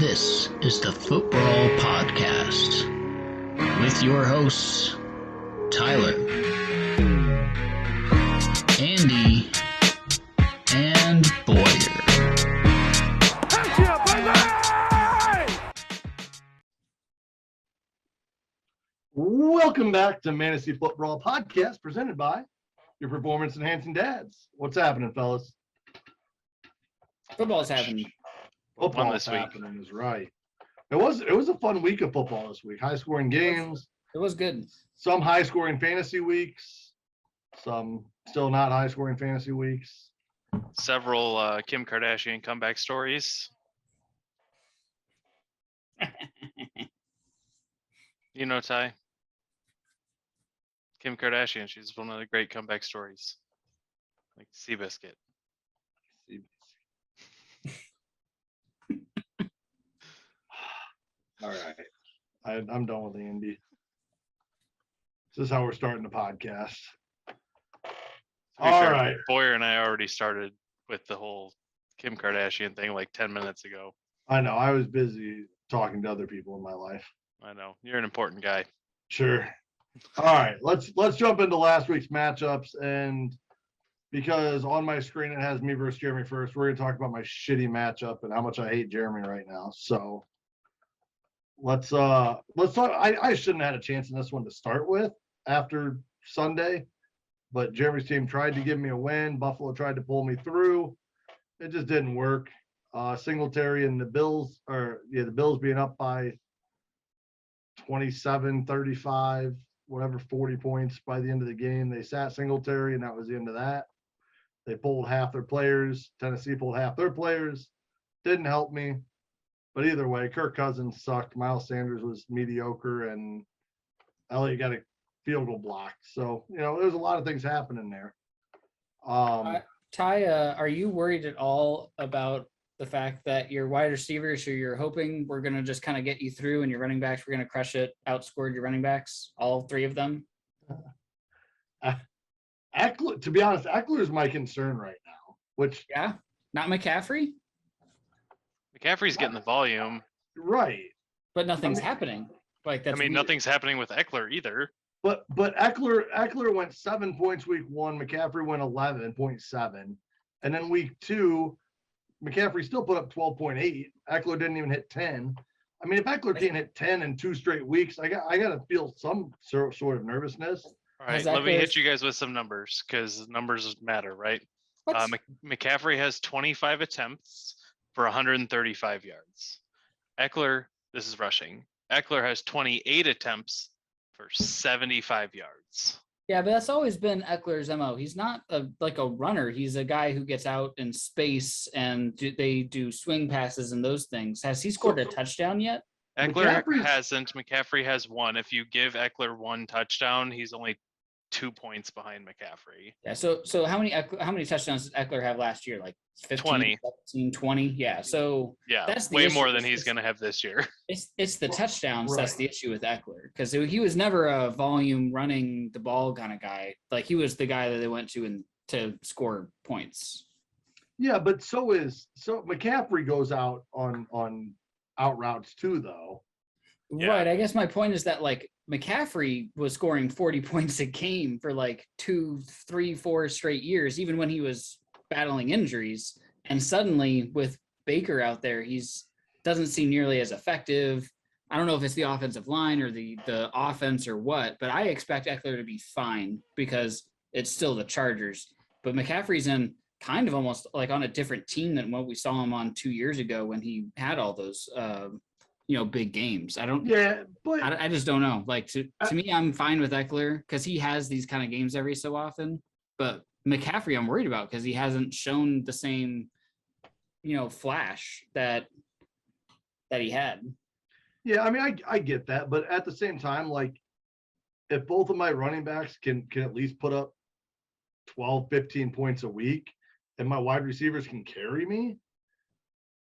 This is the Footbrawl Podcast with your hosts, Tyler, Andy, and Boyer. Welcome back to Mantasy Footbrawl Podcast, presented by your performance enhancing dads. What's happening, fellas? Football's happening. Football this week happening is right. It was a fun week of football this week. High scoring games. It was good. Some high scoring fantasy weeks. Some still not high scoring fantasy weeks. Several Kim Kardashian comeback stories. You know, Ty. Kim Kardashian, she's one of the great comeback stories. Like Seabiscuit. All right. I'm done with Andy. This is how we're starting the podcast. All right. Boyer and I already started with the whole Kim Kardashian thing like 10 minutes ago. I know. I was busy talking to other people in my life. I know. You're an important guy. Sure. All right. Let's jump into last week's matchups. And because on my screen it has me versus Jeremy first, we're going to talk about my shitty matchup and how much I hate Jeremy right now. So let's talk. I shouldn't have had a chance in this one to start with after Sunday, but Jeremy's team tried to give me a win. Buffalo tried to pull me through. It just didn't work. Singletary and the Bills being up by 27, 35, whatever, 40 points by the end of the game. They sat Singletary, and that was the end of that. They pulled half their players. Tennessee pulled half their players. Didn't help me. But either way, Kirk Cousins sucked. Miles Sanders was mediocre, and Elliott got a field goal block. So, there's a lot of things happening there. Ty, are you worried at all about the fact that your wide receivers, who you're hoping we're going to just kind of get you through, and your running backs, we're going to crush it, outscored your running backs, all three of them? Eckler, to be honest, Eckler is my concern right now. Which, yeah, not McCaffrey. McCaffrey's getting the volume, right? But nothing's happening. Like that's. Weird. Nothing's happening with Eckler either. But Eckler went 7 points week one. McCaffrey went 11.7, and then week two, McCaffrey still put up 12.8. Eckler didn't even hit 10. I mean, if Eckler can't hit 10 in 2 straight weeks, I got to feel some sort of nervousness. All right, let me hit you guys with some numbers because numbers matter, right? McCaffrey has 25 attempts for 135 yards. Eckler, this is rushing. Eckler has 28 attempts for 75 yards. Yeah, but that's always been Eckler's MO. He's not a runner. He's a guy who gets out in space and they do swing passes and those things. Has he scored a touchdown yet? Eckler hasn't. McCaffrey has one. If you give Eckler one touchdown, he's only 2 points behind McCaffrey. Yeah. So how many touchdowns did Eckler have last year? Like 15, 20. 17, 20. Yeah. So yeah, that's the way issue. more than he's going to have this year. It's the touchdowns. Right. That's the issue with Eckler, because he was never a volume running the ball kind of guy. Like he was the guy that they went to score points. Yeah, but so McCaffrey goes out on out routes too, though. Yeah. Right. I guess my point is that like McCaffrey was scoring 40 points a game for like 2, 3, 4 straight years, even when he was battling injuries. And suddenly with Baker out there, doesn't seem nearly as effective. I don't know if it's the offensive line or the offense or what, but I expect Eckler to be fine because it's still the Chargers. But McCaffrey's in kind of almost like on a different team than what we saw him on 2 years ago when he had all those big games. I just don't know. Like to me, I'm fine with Eckler because he has these kind of games every so often. But McCaffrey, I'm worried about because he hasn't shown the same, flash that he had. Yeah, I mean, I get that, but at the same time, like if both of my running backs can at least put up 12, 15 points a week, and my wide receivers can carry me.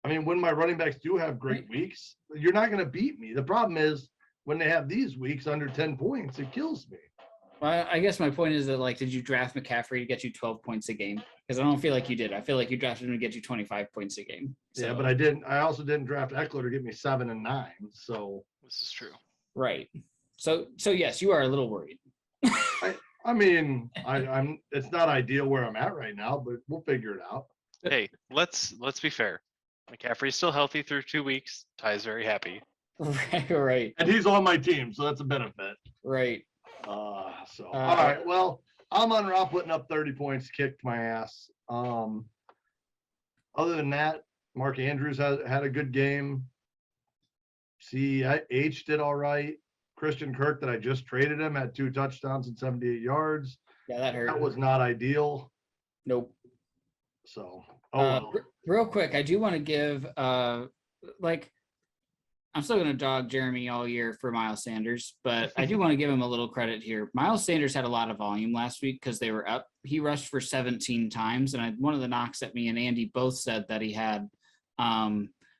I mean, when my running backs do have great weeks, you're not going to beat me. The problem is when they have these weeks under 10 points, it kills me. Well, I guess my point is that, like, did you draft McCaffrey to get you 12 points a game? Because I don't feel like you did. I feel like you drafted him to get you 25 points a game. So, Yeah, but I didn't. I also didn't draft Eckler to get me 7 and 9. So This is true. right. So yes, you are a little worried. I mean, I'm. It's not ideal where I'm at right now, but we'll figure it out. Hey, let's be fair. McCaffrey's still healthy through 2 weeks. Ty's very happy. Right. And he's on my team, so that's a benefit. Right. All right. Well, Amon Ra putting up 30 points kicked my ass. Other than that, Mark Andrews had a good game. CH did all right. Christian Kirk, that I just traded him, had 2 touchdowns and 78 yards. Yeah, that hurt. That was not ideal. Nope. So, real quick, I do want to give I'm still going to dog Jeremy all year for Miles Sanders, but I do want to give him a little credit here. Miles Sanders had a lot of volume last week because they were up. He rushed for 17 times, and one of the knocks that me and Andy both said that he had,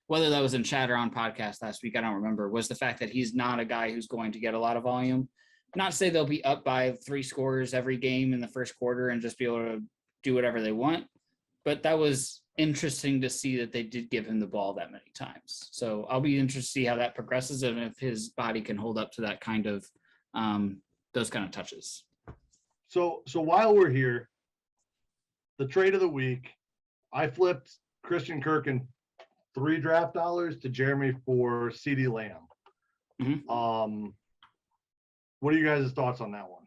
whether that was in chat or on podcast last week, I don't remember, was the fact that he's not a guy who's going to get a lot of volume. Not to say they'll be up by 3 scores every game in the first quarter and just be able to do whatever they want, but that was interesting to see that they did give him the ball that many times. So I'll be interested to see how that progresses and if his body can hold up to that kind of those kind of touches. So while we're here, the trade of the week, I flipped Christian Kirk and 3 draft dollars to Jeremy for CeeDee Lamb. Mm-hmm. What are you guys' thoughts on that one?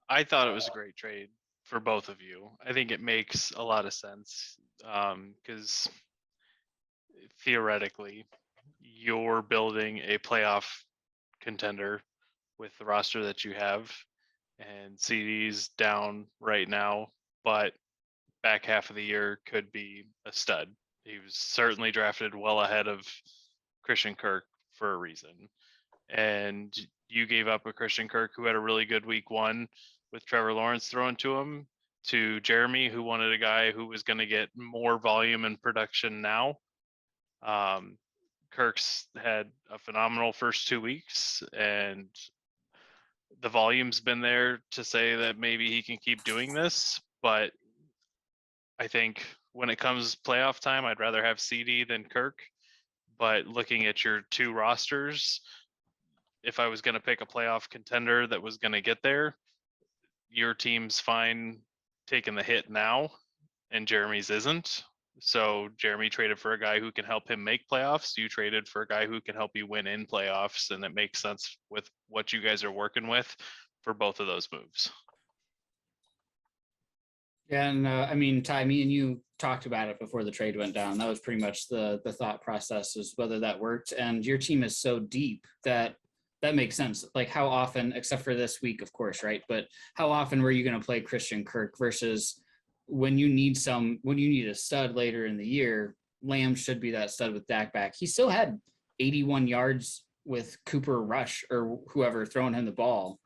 I thought it was a great trade for both of you. I think it makes a lot of sense because theoretically, you're building a playoff contender with the roster that you have, and CD's down right now, but back half of the year could be a stud. He was certainly drafted well ahead of Christian Kirk for a reason. And you gave up a Christian Kirk who had a really good week 1 with Trevor Lawrence thrown to him, to Jeremy, who wanted a guy who was going to get more volume and production now. Kirk's had a phenomenal first 2 weeks, and the volume's been there to say that maybe he can keep doing this. But I think when it comes playoff time, I'd rather have CD than Kirk. But looking at your 2 rosters, if I was going to pick a playoff contender that was going to get there, your team's fine taking the hit now, and Jeremy's isn't. So Jeremy traded for a guy who can help him make playoffs. You traded for a guy who can help you win in playoffs, and it makes sense with what you guys are working with for both of those moves. Yeah, and I mean, Ty, me and you talked about it before the trade went down. That was pretty much the thought process, is whether that worked. And your team is so deep that makes sense. Like, how often, except for this week, of course, right? But how often were you going to play Christian Kirk versus when you need a stud later in the year? Lamb should be that stud with Dak back. He still had 81 yards with Cooper Rush or whoever throwing him the ball.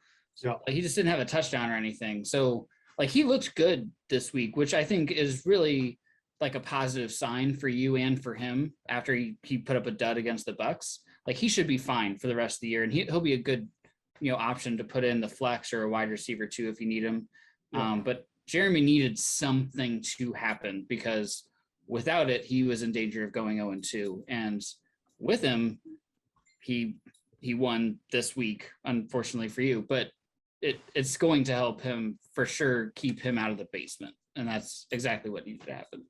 Yeah. He just didn't have a touchdown or anything. So, like, he looked good this week, which I think is really like a positive sign for you and for him after he put up a dud against the Bucks. Like, he should be fine for the rest of the year, and he'll be a good, option to put in the flex or a wide receiver too if you need him. Yeah. But Jeremy needed something to happen, because without it, he was in danger of going 0-2. And with him, he won this week, unfortunately for you. But it's going to help him for sure keep him out of the basement, and that's exactly what needed to happen.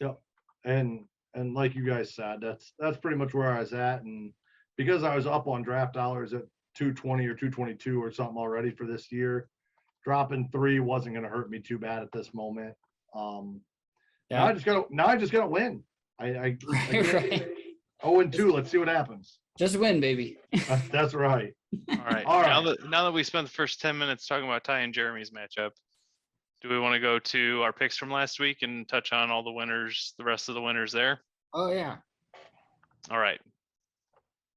Yep, and like you guys said, that's pretty much where I was at, and because I was up on draft dollars at 220 or 222 or something already for this year, dropping 3 wasn't going to hurt me too bad at this moment. Now I just gotta win. I Right. 0-2. Let's see what happens. Just win, baby. That's right. All right. Now that we spent the first 10 minutes talking about Ty and Jeremy's matchup, do we want to go to our picks from last week and touch on all the winners, the rest of the winners there? Oh, yeah. All right.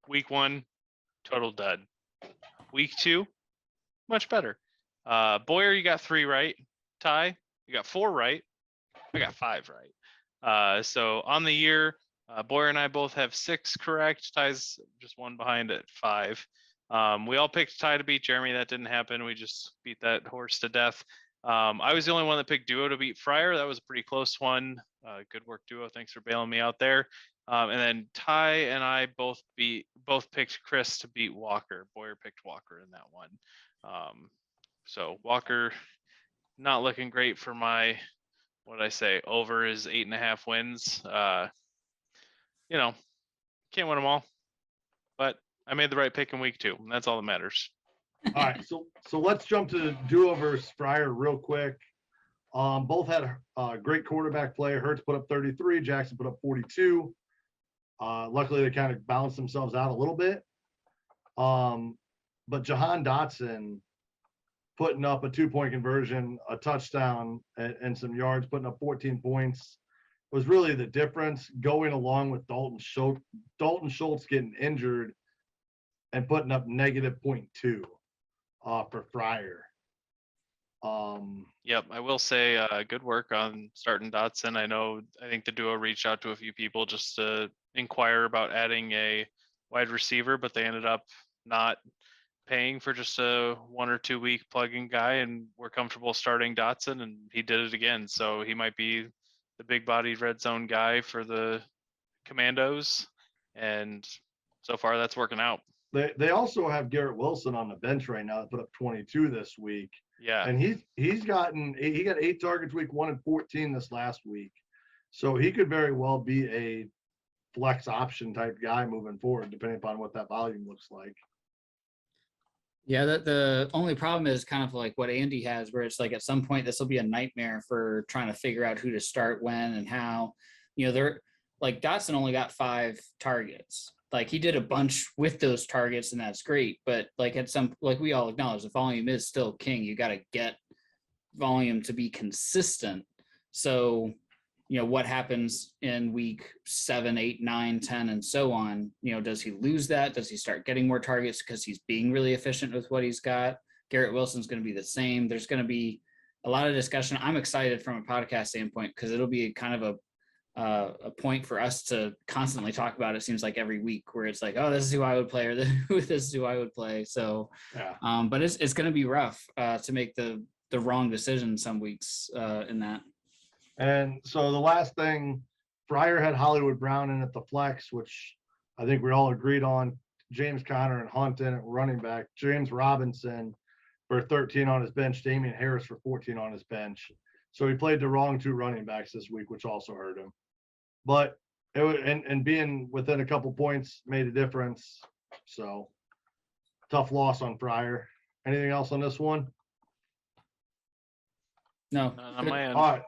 Week 1, total dud. Week 2, much better. Boyer, you got 3 right. Ty, you got 4 right. I got 5 right. So on the year, Boyer and I both have 6 correct. Ty's just 1 behind at 5. We all picked Ty to beat Jeremy. That didn't happen. We just beat that horse to death. I was the only one that picked Duo to beat Fryer. That was a pretty close one. Good work, Duo. Thanks for bailing me out there. And then Ty and I both picked Chris to beat Walker. Boyer picked Walker in that one. So Walker not looking great for my, what did I say? Over is 8.5 wins. Can't win them all, but I made the right pick in week 2, and that's all that matters. All right, so let's jump to Duo versus Fryer real quick. Both had great quarterback play. Hurts put up 33, Jackson put up 42. Luckily, they kind of balanced themselves out a little bit. But Jahan Dotson putting up a 2-point conversion, a touchdown, and some yards, putting up 14 points was really the difference, going along with Dalton Schultz. Dalton Schultz getting injured and putting up -0.2 for Fryer. Yep, I will say good work on starting Dotson. I think the Duo reached out to a few people just to inquire about adding a wide receiver, but they ended up not paying for just a 1 or 2 week plug-in guy, and we're comfortable starting Dotson, and he did it again. So he might be the big-bodied red zone guy for the Commandos, and so far that's working out. They also have Garrett Wilson on the bench right now that put up 22 this week. Yeah, And he got 8 targets week 1 and 14 this last week. So he could very well be a flex option type guy moving forward, depending upon what that volume looks like. Yeah, the only problem is kind of like what Andy has, where it's like at some point this will be a nightmare for trying to figure out who to start when and how. They're like Dotson only got 5 targets. Like he did a bunch with those targets, and that's great. But like we all acknowledge, the volume is still king. You got to get volume to be consistent. So, what happens in week 7, 8, 9, 10, and so on? Does he lose that? Does he start getting more targets because he's being really efficient with what he's got? Garrett Wilson's going to be the same. There's going to be a lot of discussion. I'm excited from a podcast standpoint because it'll be kind of a point for us to constantly talk about. It seems like every week where it's like, oh, this is who I would play, or this is who I would play. So, yeah. But it's going to be rough to make the wrong decision some weeks in that. And so the last thing, Fryer had Hollywood Brown in at the flex, which I think we all agreed on. James Conner and Hunt in at running back. James Robinson for 13 on his bench. Damian Harris for 14 on his bench. So he played the wrong 2 running backs this week, which also hurt him. But it was, and being within a couple points made a difference. So tough loss on Fryer. Anything else on this one? No. not on my end. All right.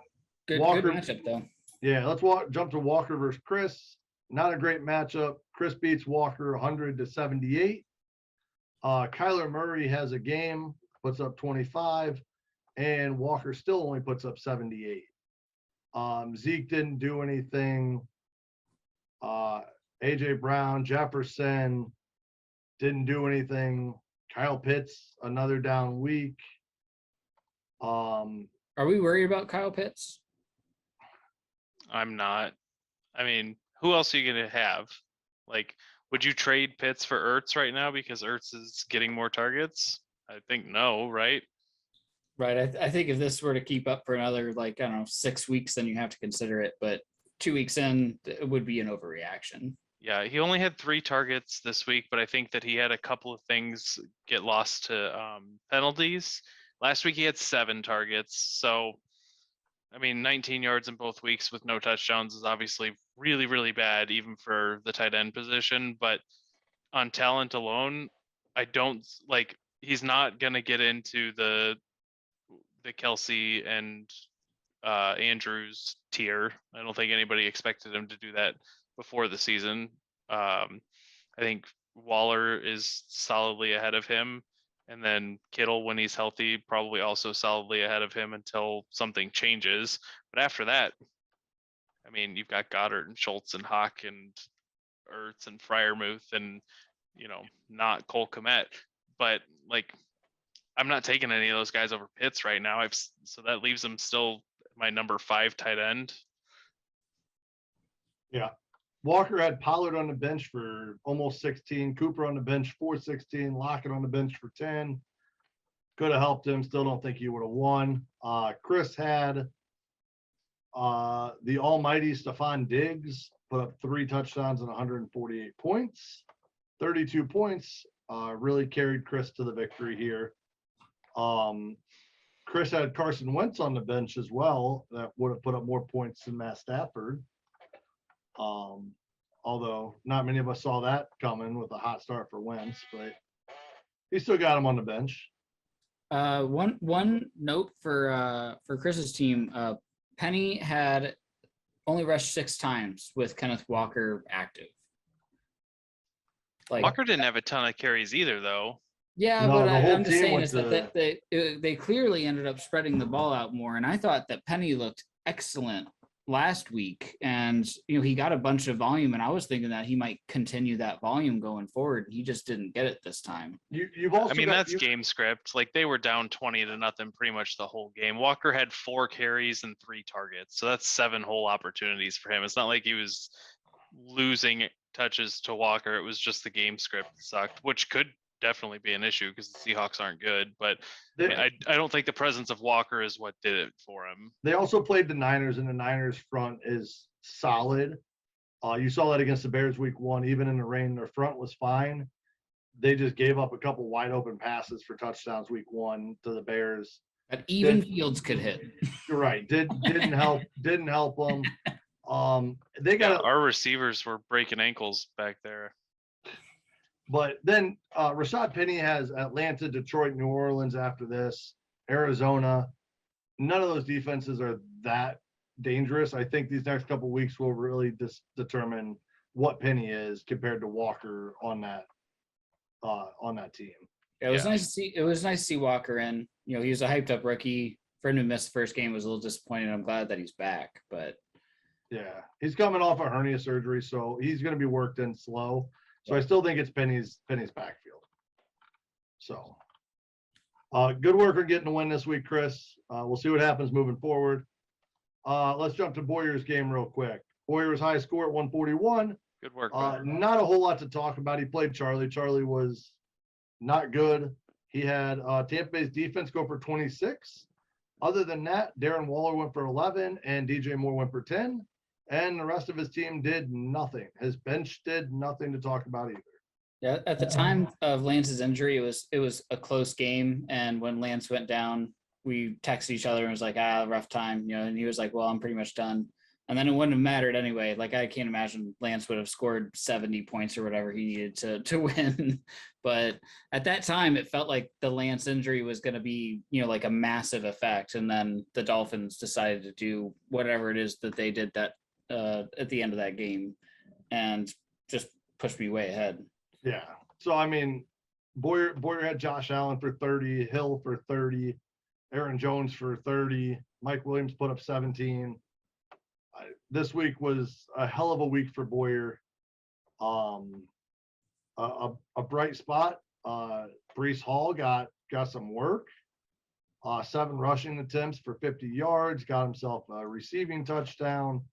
Good Walker, matchup though. Yeah, let's jump to Walker versus Chris. Not a great matchup. Chris beats Walker 100-78. Kyler Murray has a game, puts up 25, and Walker still only puts up 78. Zeke didn't do anything. AJ Brown, Jefferson didn't do anything. Kyle Pitts, another down week. Are we worried about Kyle Pitts? I'm not. I mean, who else are you going to have? Like, would you trade Pitts for Ertz right now because Ertz is getting more targets? I think no, right? Right. I think if this were to keep up for another, 6 weeks, then you have to consider it. But 2 weeks in, it would be an overreaction. Yeah, he only had 3 targets this week, but I think that he had a couple of things get lost to penalties. Last week he had 7 targets. So, 19 yards in both weeks with no touchdowns is obviously really, really bad, even for the tight end position. But on talent alone, I don't he's not going to get into the Kelsey and Andrews tier. I don't think anybody expected him to do that before the season. I think Waller is solidly ahead of him. And then Kittle, when he's healthy, probably also solidly ahead of him until something changes. But after that, you've got Goddard and Schultz and Hawk and Ertz and Freiermuth and, not Cole Kmet. But, I'm not taking any of those guys over Pitts right now. So that leaves him still my number 5 tight end. Yeah. Walker had Pollard on the bench for almost 16, Cooper on the bench for 16, Lockett on the bench for 10. Could have helped him. Still don't think he would have won. Chris had the almighty Stephon Diggs put up 3 touchdowns and 148 points, 32 points. Really carried Chris to the victory here. Chris had Carson Wentz on the bench as well. That would have put up more points than Matt Stafford. Although not many of us saw that coming with a hot start for Wentz, but he still got him on the bench. One note for Chris's team, Penny had only rushed 6 times with Kenneth Walker active. Like Walker didn't have a ton of carries either, though. Yeah, No, but the whole I'm just team saying went is that they clearly ended up spreading the ball out more, and I thought that Penny looked excellent last week, and he got a bunch of volume, and I was thinking that he might continue that volume going forward. He just didn't get it this time. You've also that's game script. Like, they were down 20-0 pretty much the whole game. Walker had 4 carries and 3 targets, so that's 7 whole opportunities for him. It's not like he was losing touches to Walker. It was just the game script sucked, which could definitely be an issue because the Seahawks aren't good, but I don't think the presence of Walker is what did it for him. They also played the Niners, and the Niners front is solid. You saw that against the Bears week 1. Even in the rain, their front was fine. They just gave up a couple wide open passes for touchdowns week 1 to the Bears. But even Fields could hit. You're right. Didn't help them. They got our receivers were breaking ankles back there. But then Rashad Penny has Atlanta, Detroit, New Orleans after this, Arizona. None of those defenses are that dangerous. I think these next couple of weeks will really determine what Penny is compared to Walker on that team. Yeah, it was nice to see. It was nice to see Walker in. He was a hyped up rookie. For him to miss the first game was a little disappointing. I'm glad that he's back, but yeah, he's coming off a hernia surgery, so he's going to be worked in slow. So I still think it's Penny's backfield. So good work on getting a win this week, Chris. We'll see what happens moving forward. Let's jump to Boyer's game real quick. Boyer's high score at 141. Good work. Not a whole lot to talk about. He played Charlie. Charlie was not good. He had Tampa Bay's defense go for 26. Other than that, Darren Waller went for 11 and DJ Moore went for 10. And the rest of his team did nothing. His bench did nothing to talk about either. Yeah, at the time of Lance's injury, it was a close game. And when Lance went down, we texted each other and was like, rough time, and he was like, well, I'm pretty much done. And then it wouldn't have mattered anyway. Like, I can't imagine Lance would have scored 70 points or whatever he needed to win. But at that time, it felt like the Lance injury was going to be, like a massive effect. And then the Dolphins decided to do whatever it is that they did that at the end of that game and just pushed me way ahead. Yeah. So, Boyer had Josh Allen for 30, Hill for 30, Aaron Jones for 30, Mike Williams put up 17. This week was a hell of a week for Boyer. A bright spot. Breece Hall got some work. 7 rushing attempts for 50 yards, got himself a receiving touchdown.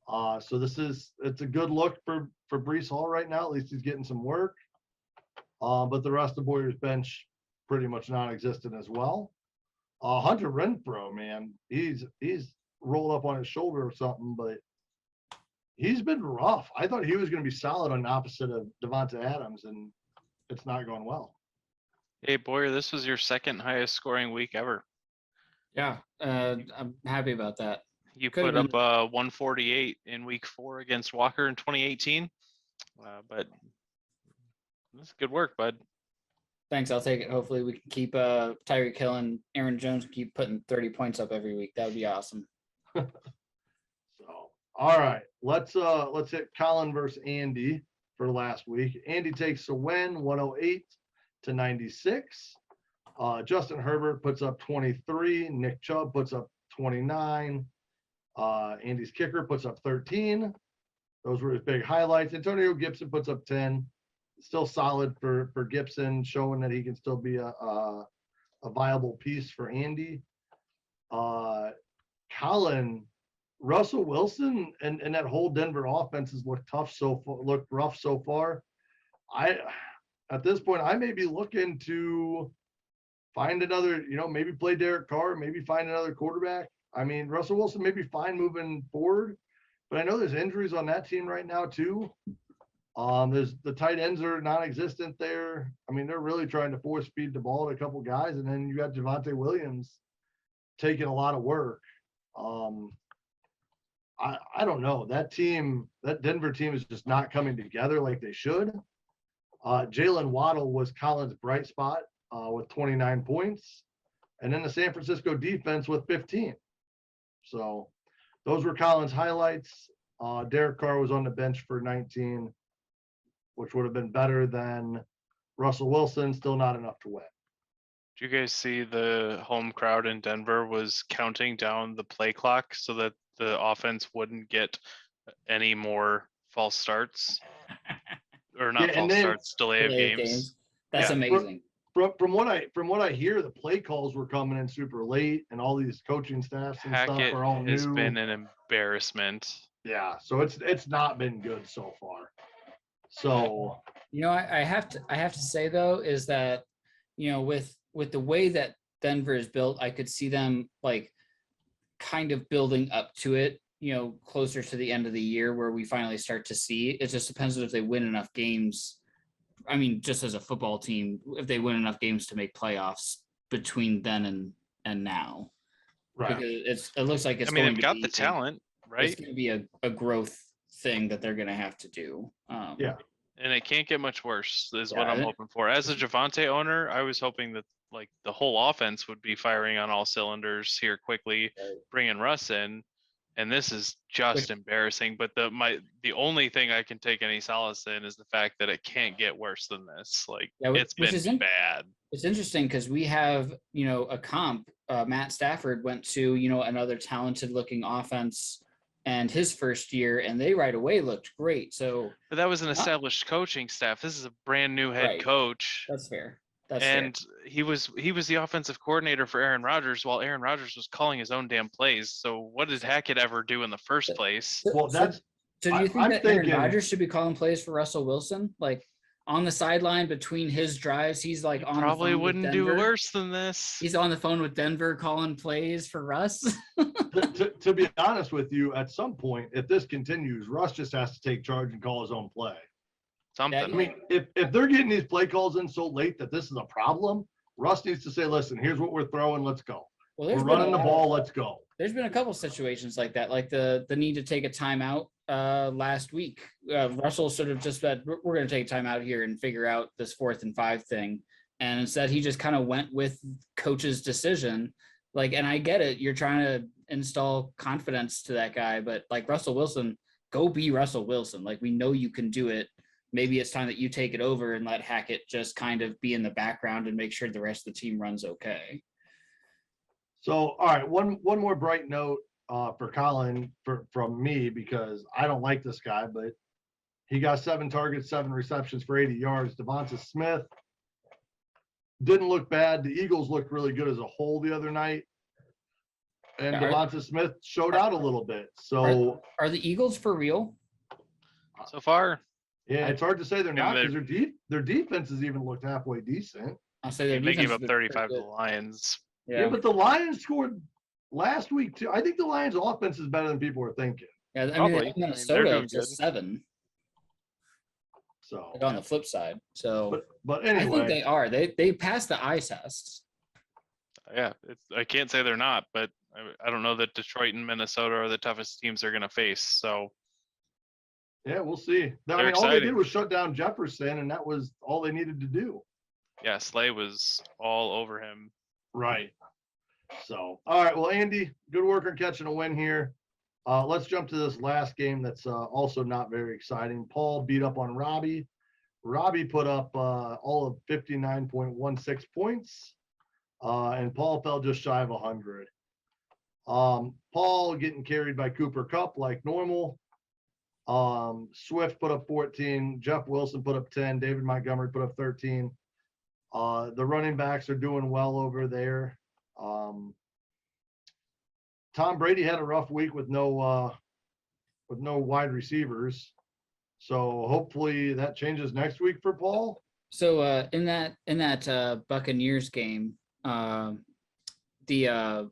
So it's a good look for Breece Hall right now. At least he's getting some work. But the rest of Boyer's bench pretty much non-existent as well. Hunter Renfrow, man, he's rolled up on his shoulder or something, but he's been rough. I thought he was going to be solid on the opposite of Devonta Adams, and it's not going well. Hey, Boyer, this was your 2nd highest scoring week ever. Yeah, I'm happy about that. You put up 148 in week 4 against Walker in 2018, but that's good work, bud. Thanks, I'll take it. Hopefully we can keep Tyreek Hill and Aaron Jones keep putting 30 points up every week. That would be awesome. So, all right, let's hit Colin versus Andy for last week. Andy takes the win, 108-96. Justin Herbert puts up 23. Nick Chubb puts up 29. Andy's kicker puts up 13. Those were his big highlights. Antonio Gibson puts up 10. Still solid for Gibson, showing that he can still be a viable piece for Andy. Colin Russell Wilson and that whole Denver offense has looked looked rough so far. At this point, I may be looking to find another, maybe play Derek Carr, maybe find another quarterback. I mean, Russell Wilson may be fine moving forward, but I know there's injuries on that team right now too. There's the tight ends are non-existent there. I mean, they're really trying to force feed the ball to a couple guys, and then you got Javonte Williams taking a lot of work. I don't know. That Denver team is just not coming together like they should. Jalen Waddle was Collins' bright spot with 29 points, and then the San Francisco defense with 15. So those were Collins' highlights. Derek Carr was on the bench for 19, which would have been better than Russell Wilson. Still not enough to win. Did you guys see the home crowd in Denver was counting down the play clock so that the offense wouldn't get any more false starts? Or not false starts, delay of games. That's amazing. From what I hear, the play calls were coming in super late, and all these coaching staffs and stuff are all new. Has been an embarrassment. Yeah, so it's not been good so far. So I have to say though is that with the way that Denver is built, I could see them like kind of building up to it. Closer to the end of the year where we finally start to see. It just depends on if they win enough games. I mean, just as a football team, if they win enough games to make playoffs between then and now. Right. Because it looks like it's they've got the talent, right? It's going to be a growth thing that they're going to have to do. Yeah. And it can't get much worse is what I'm hoping for. As a Javonte owner, I was hoping that like the whole offense would be firing on all cylinders here quickly, bringing Russ in. And this is just embarrassing. But the only thing I can take any solace in is the fact that it can't get worse than this. Like it's been bad. It's interesting because we have, a comp. Matt Stafford went to, another talented looking offense and his first year, and they right away looked great. So, but that was an established coaching staff. This is a brand new head coach. That's fair. He was the offensive coordinator for Aaron Rodgers while Aaron Rodgers was calling his own damn plays. So what did Hackett ever do in the first place? Well, so do you think that Aaron Rodgers should be calling plays for Russell Wilson? Like on the sideline between his drives, he's like on probably the phone wouldn't with do Denver. Worse than this. He's on the phone with Denver calling plays for Russ. to be honest with you, at some point, if this continues, Russ just has to take charge and call his own play. Something. I mean, if they're getting these play calls in so late that this is a problem, Russ needs to say, listen, here's what we're throwing. Let's go. Well, we're running the ball. Let's go. There's been a couple situations like that, like the need to take a timeout last week. Russell sort of just said, we're going to take a timeout here and figure out this 4th and 5 thing. And instead, he just kind of went with coach's decision. Like, and I get it. You're trying to install confidence to that guy, but like Russell Wilson, go be Russell Wilson. Like, we know you can do it. Maybe it's time that you take it over and let Hackett just kind of be in the background and make sure the rest of the team runs okay. So, all right, one more bright note for Colin from me, because I don't like this guy, but he got 7 targets, 7 receptions for 80 yards. Devonta Smith didn't look bad. The Eagles looked really good as a whole the other night. And Devonta Smith showed out a little bit. So are the Eagles for real? So far. Yeah, it's hard to say they're not because their defense has even looked halfway decent. I'll say they gave up 35 to the Lions. Yeah, but the Lions scored last week too. I think the Lions' offense is better than people are thinking. Yeah, I mean, Minnesota is just 7. So like on the flip side. So, but anyway, I think they are. They passed the eye test. Yeah, I can't say they're not, but I don't know that Detroit and Minnesota are the toughest teams they're going to face. So. Yeah, we'll see. I mean, all they did was shut down Jefferson, and that was all they needed to do. Yeah, Slay was all over him. Right. So, all right. Well, Andy, good work on catching a win here. Let's jump to this last game that's also not very exciting. Paul beat up on Robbie. Robbie put up all of 59.16 points, and Paul fell just shy of 100. Paul getting carried by Cooper Kupp like normal. Swift put up 14. Jeff Wilson put up 10. David Montgomery put up 13. The running backs are doing well over there. Tom Brady had a rough week with no wide receivers. So hopefully that changes next week for Paul. So in that Buccaneers game, the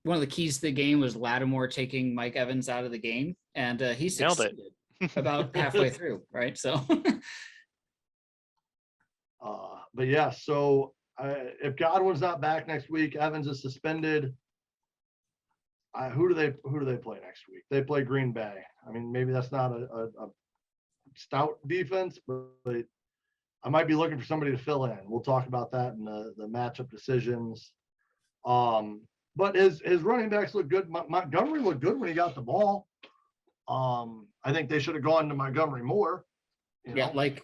one of the keys to the game was Lattimore taking Mike Evans out of the game, and he Nailed it. succeeded about halfway through, right? So But yeah, so if Godwin's not back next week, Evans is suspended. Who do they play next week? They play Green Bay. I mean, maybe that's not a stout defense, but I might be looking for somebody to fill in. We'll talk about that in the matchup decisions. But his running backs look good. Montgomery looked good when he got the ball. I think they should have gone to Montgomery more. Yeah, like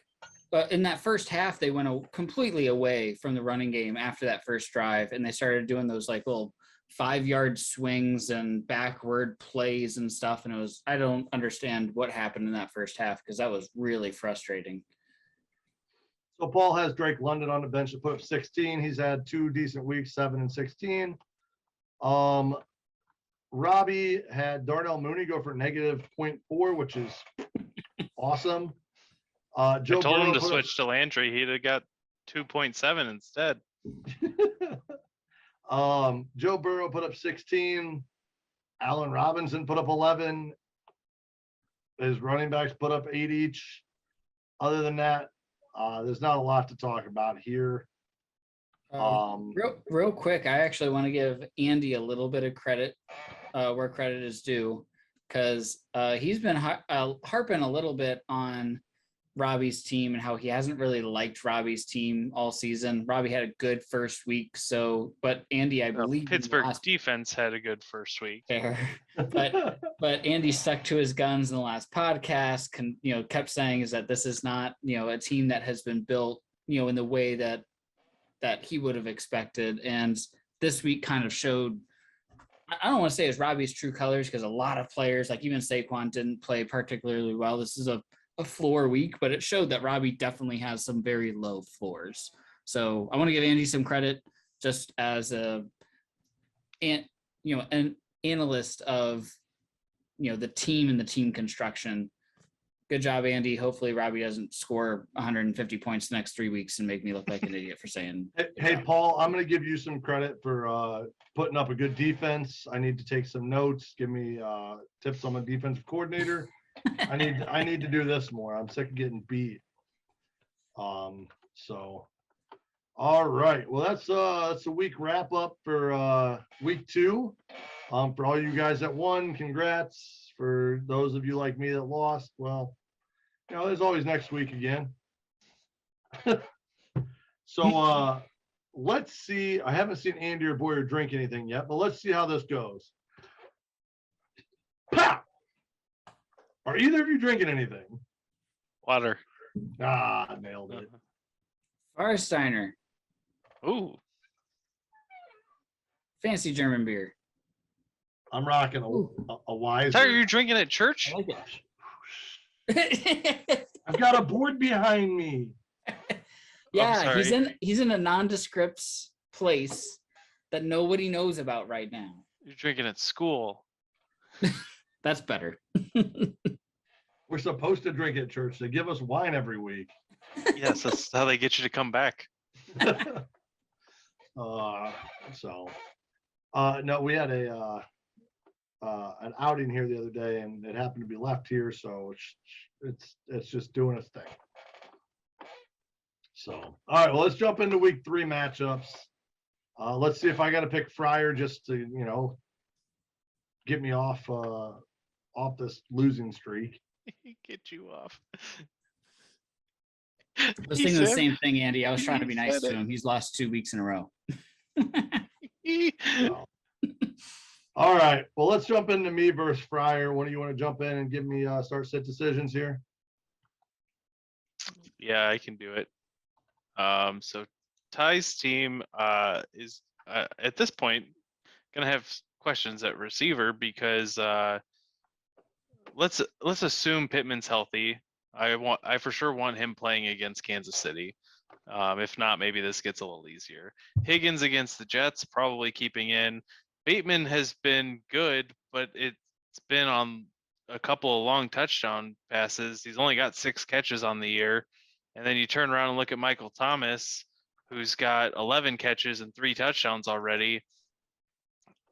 in that first half, they went completely away from the running game after that first drive, and they started doing those like little 5-yard swings and backward plays and stuff. And I don't understand what happened in that first half because that was really frustrating. So Paul has Drake London on the bench to put up 16. He's had 2 decent weeks, 7 and 16. Robbie had Darnell Mooney go for -0.4, which is awesome. Joe I told him Burrow to switch to Landry. He'd have got 2.7 instead. Joe Burrow put up 16. Allen Robinson put up 11. His running backs put up 8 each. Other than that, there's not a lot to talk about here. Real quick, I actually want to give Andy a little bit of credit where credit is due, because he's been harping a little bit on Robbie's team and how he hasn't really liked Robbie's team all season. Robbie had a good first week, but Andy, I believe Pittsburgh defense had a good first week. Fair. But Andy stuck to his guns in the last podcast. Kept saying is that this is not a team that has been built in the way that he would have expected, and this week kind of showed. I don't want to say it's Robbie's true colors because a lot of players, like even Saquon, didn't play particularly well. This is a floor week, but it showed that Robbie definitely has some very low floors. So I want to give Andy some credit just as an analyst of the team and the team construction. Good job, Andy. Hopefully Robbie doesn't score 150 points the next 3 weeks and make me look like an idiot for saying. Hey, Paul, I'm going to give you some credit for putting up a good defense. I need to take some notes. Give me tips on the defensive coordinator. I need to do this more. I'm sick of getting beat. So, all right. Well, that's a week wrap up for week 2. For all you guys that won, congrats. For those of you like me that lost, well, there's always next week again. So let's see. I haven't seen Andy or Boyer drink anything yet, but let's see how this goes. Pow! Are either of you drinking anything? Water. Nailed it. Farsteiner. Ooh. Fancy German beer. I'm rocking a Weiser. Are you drinking at church? I like it. I've got a board behind me. Yeah, he's in a nondescript place that nobody knows about right now. You're drinking at school. That's better. We're supposed to drink at church. They give us wine every week. Yes, that's how they get you to come back. No, we had an outing here the other day, and it happened to be left here, so it's just doing its thing. So, all right, well, let's jump into week 3 matchups. Let's see if I got to pick Fryer just to get me off this losing streak. Get you off. I was thinking the same thing, Andy. I was trying to be nice to him. He's lost 2 weeks in a row. So, all right. Well, let's jump into me versus Fryer. When do you want to jump in and give me start sit decisions here? Yeah, I can do it. So Ty's team is at this point gonna have questions at receiver because let's assume Pittman's healthy. I for sure want him playing against Kansas City. If not, maybe this gets a little easier. Higgins against the Jets, probably keeping in. Bateman has been good, but it's been on a couple of long touchdown passes. He's only got 6 catches on the year. And then you turn around and look at Michael Thomas, who's got 11 catches and 3 touchdowns already.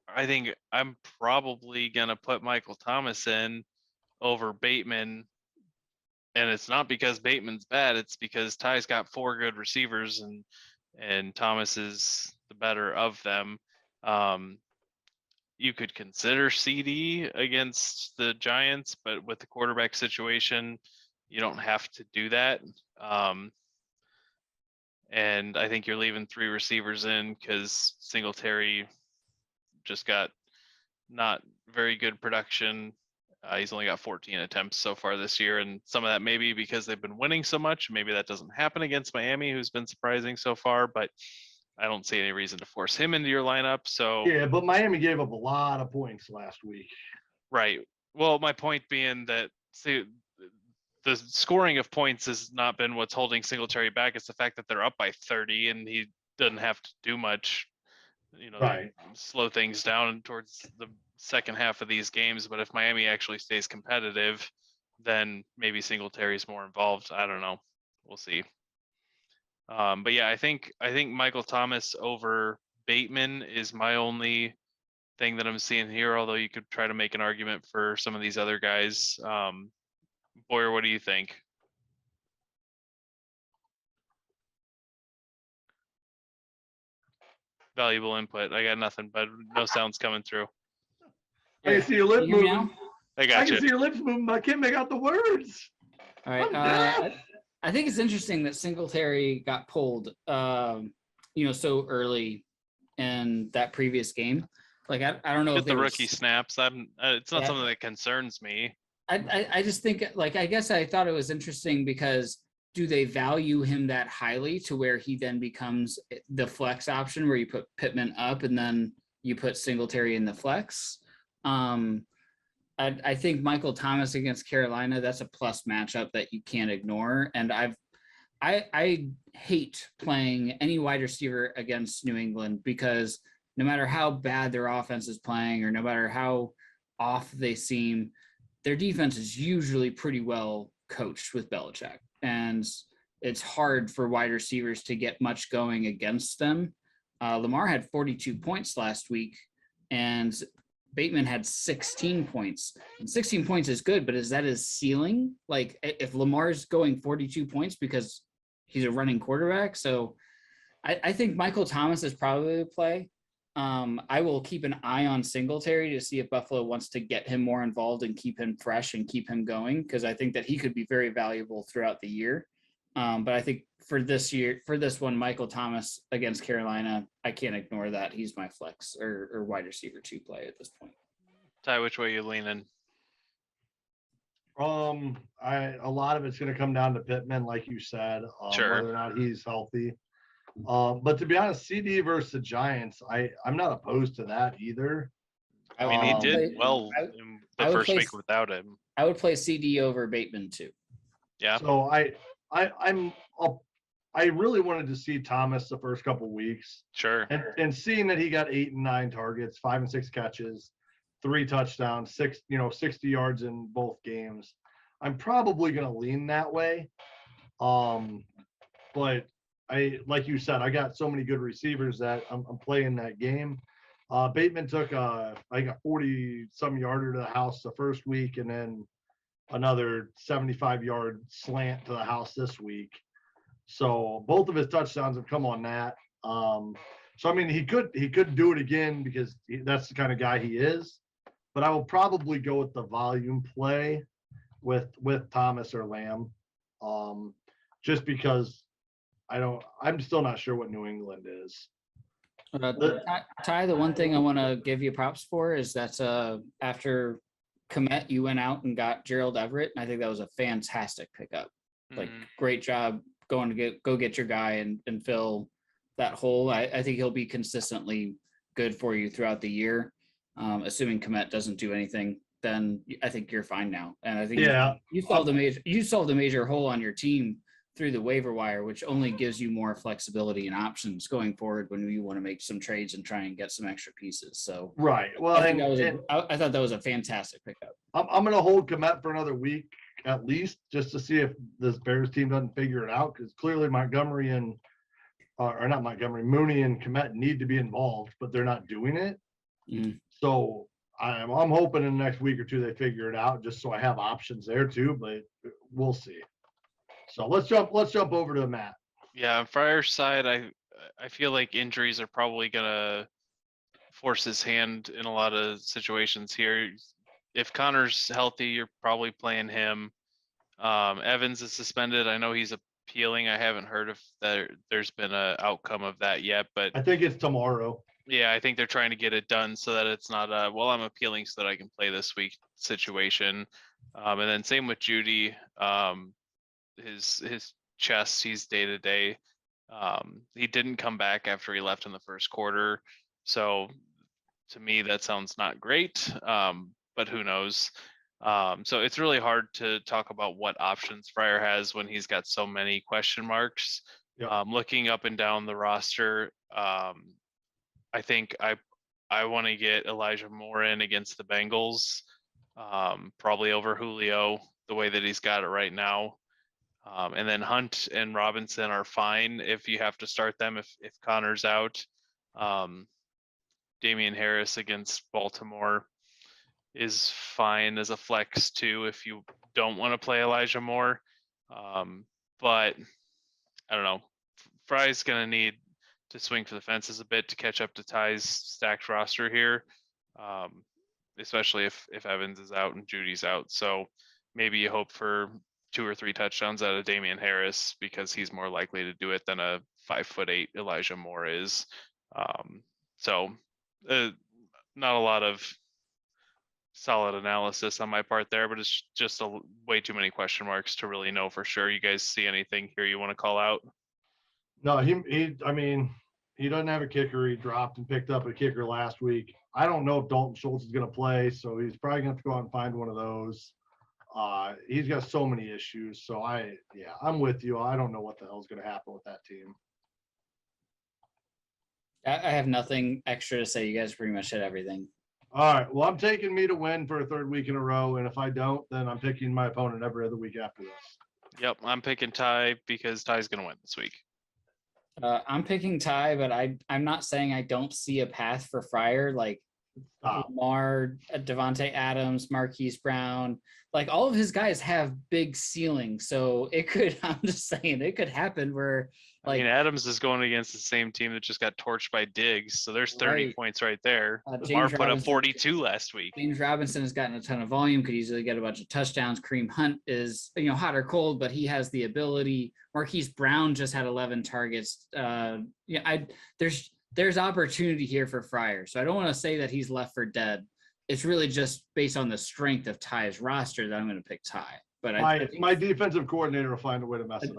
I think I'm probably going to put Michael Thomas in over Bateman. And it's not because Bateman's bad. It's because Ty's got 4 good receivers and Thomas is the better of them. You could consider CD against the Giants, but with the quarterback situation, you don't have to do that. And I think you're leaving 3 receivers in because Singletary just got not very good production. He's only got 14 attempts so far this year, and some of that may be because they've been winning so much. Maybe that doesn't happen against Miami, who's been surprising so far, but I don't see any reason to force him into your lineup. So Yeah, but Miami gave up a lot of points last week. right. Well, my point being that the scoring of points has not been what's holding Singletary back. It's the fact that they're up by 30 and he doesn't have to do much, Right. slow things down towards the second half of these games. But if Miami actually stays competitive, then maybe Singletary's more involved. I don't know. We'll see. But yeah, I think Michael Thomas over Bateman is my only thing that I'm seeing here, although you could try to make an argument for some of these other guys. Boyer, what do you think? Valuable input. I got nothing, but no sounds coming through. I can see your lip Can you hear me moving. now? I I got can you. see your lips moving, but I can't make out the words. All right. I'm deaf. I think it's interesting that Singletary got pulled, so early in that previous game. Like, I don't know Get if the they rookie snaps. It's not Yeah. something that concerns me. I just think, like, I guess I thought it was interesting because do they value him that highly to where he then becomes the flex option where you put Pittman up and then you put Singletary in the flex? I think Michael Thomas against Carolina, that's a plus matchup that you can't ignore. And I hate playing any wide receiver against New England because no matter how bad their offense is playing or no matter how off they seem, their defense is usually pretty well coached with Belichick. And it's hard for wide receivers to get much going against them. Lamar had 42 points last week and Bateman had 16 points. And 16 points is good, but is that his ceiling? Like if Lamar's going 42 points because he's a running quarterback. So I think Michael Thomas is probably a play. I will keep an eye on Singletary to see if Buffalo wants to get him more involved and keep him fresh and keep him going, because I think that he could be very valuable throughout the year. But I think for this one, Michael Thomas against Carolina, I can't ignore that. He's my flex or wide receiver 2 play at this point. Ty, which way you leaning? A lot of it's going to come down to Pittman, like you said, Sure. whether or not he's healthy. But to be honest, CD versus the Giants, I'm not opposed to that either. I mean, he did well I in the first week without him. I would play CD over Bateman too. Yeah. So I really wanted to see Thomas the first couple weeks, Sure. and seeing that he got 8 and 9 targets, 5 and 6 catches, 3 touchdowns, 60 yards in both games. I'm probably going to lean that way. But like you said, I got so many good receivers that I'm playing that game. Bateman took like a 40-some yarder to the house the first week, and then another 75-yard slant to the house this week. So both of his touchdowns have come on that. So I mean, he could do it again because that's the kind of guy he is. But I will probably go with the volume play with Thomas or Lamb, just because I'm still not sure what New England is. Ty, the one thing I want to give you props for is that after Komet, you went out and got Gerald Everett, and I think that was a fantastic pickup. Like, great job going to go get your guy and fill that hole. I think he'll be consistently good for you throughout the year. Assuming Komet doesn't do anything, then I think you're fine now. And I think you solved a major hole on your team through the waiver wire, which only gives you more flexibility and options going forward when you want to make some trades and try and get some extra pieces. So Right. Well, I thought that was a fantastic pickup. I'm going to hold Komet for another week at least, just to see if this Bears team doesn't figure it out, because clearly Montgomery and or not Montgomery, Mooney and Komet need to be involved, but they're not doing it. So I'm hoping in the next week or two they figure it out, just so I have options there too. But we'll see. So let's jump over to Matt. Yeah, on Fryer's side, I feel like injuries are probably gonna force his hand in a lot of situations here. If Connor's healthy, you're probably playing him. Evans is suspended. I know he's appealing. I haven't heard if there's been an outcome of that yet, but I think it's tomorrow. yeah, I think they're trying to get it done so that it's not well, I'm appealing so that I can play this week situation. And then same with Judy. His chest, he's day to day. He didn't come back after he left in the first quarter. So to me, that sounds not great. But who knows? So it's really hard to talk about what options Fryer has when he's got so many question marks. Yep. Looking up and down the roster, I think I want to get Elijah Moore in against the Bengals, probably over Julio, the way that he's got it right now. And then Hunt and Robinson are fine if you have to start them if Connor's out. Damian Harris against Baltimore is fine as a flex too if you don't want to play Elijah Moore. But I don't know. Fry's going to need to swing for the fences a bit to catch up to Ty's stacked roster here, especially if Evans is out and Judy's out. So maybe you hope for 2 or 3 touchdowns out of Damian Harris because he's more likely to do it than a 5'8" Elijah Moore is. Not a lot of solid analysis on my part there, but it's just way too many question marks to really know for sure. You guys see anything here you want to call out? No, I mean, he doesn't have a kicker. He dropped and picked up a kicker last week. I don't know if Dalton Schultz is going to play, so he's probably going to have to go out and find one of those. He's got so many issues. So I'm with you. I don't know what the hell is going to happen with that team. I have nothing extra to say. You guys pretty much hit everything. All right. Well, I'm taking me to win for a 3rd week in a row. And if I don't, then I'm picking my opponent every other week after this. Yep. I'm picking Ty because Ty's going to win this week. I'm picking Ty, but I'm not saying I don't see a path for Fryer. Like Lamar, Devontae Adams, Marquise Brown, like all of his guys have big ceilings. So I'm just saying it could happen where Adams is going against the same team that just got torched by Diggs. So there's 30 points right there. Lamar put up 42 last week. James Robinson has gotten a ton of volume, could easily get a bunch of touchdowns. Kareem Hunt is, hot or cold, but he has the ability. Marquise Brown just had 11 targets. There's opportunity here for Fryer. So I don't want to say that he's left for dead. It's really just based on the strength of Ty's roster that I'm going to pick Ty. But my defensive coordinator will find a way to mess it up.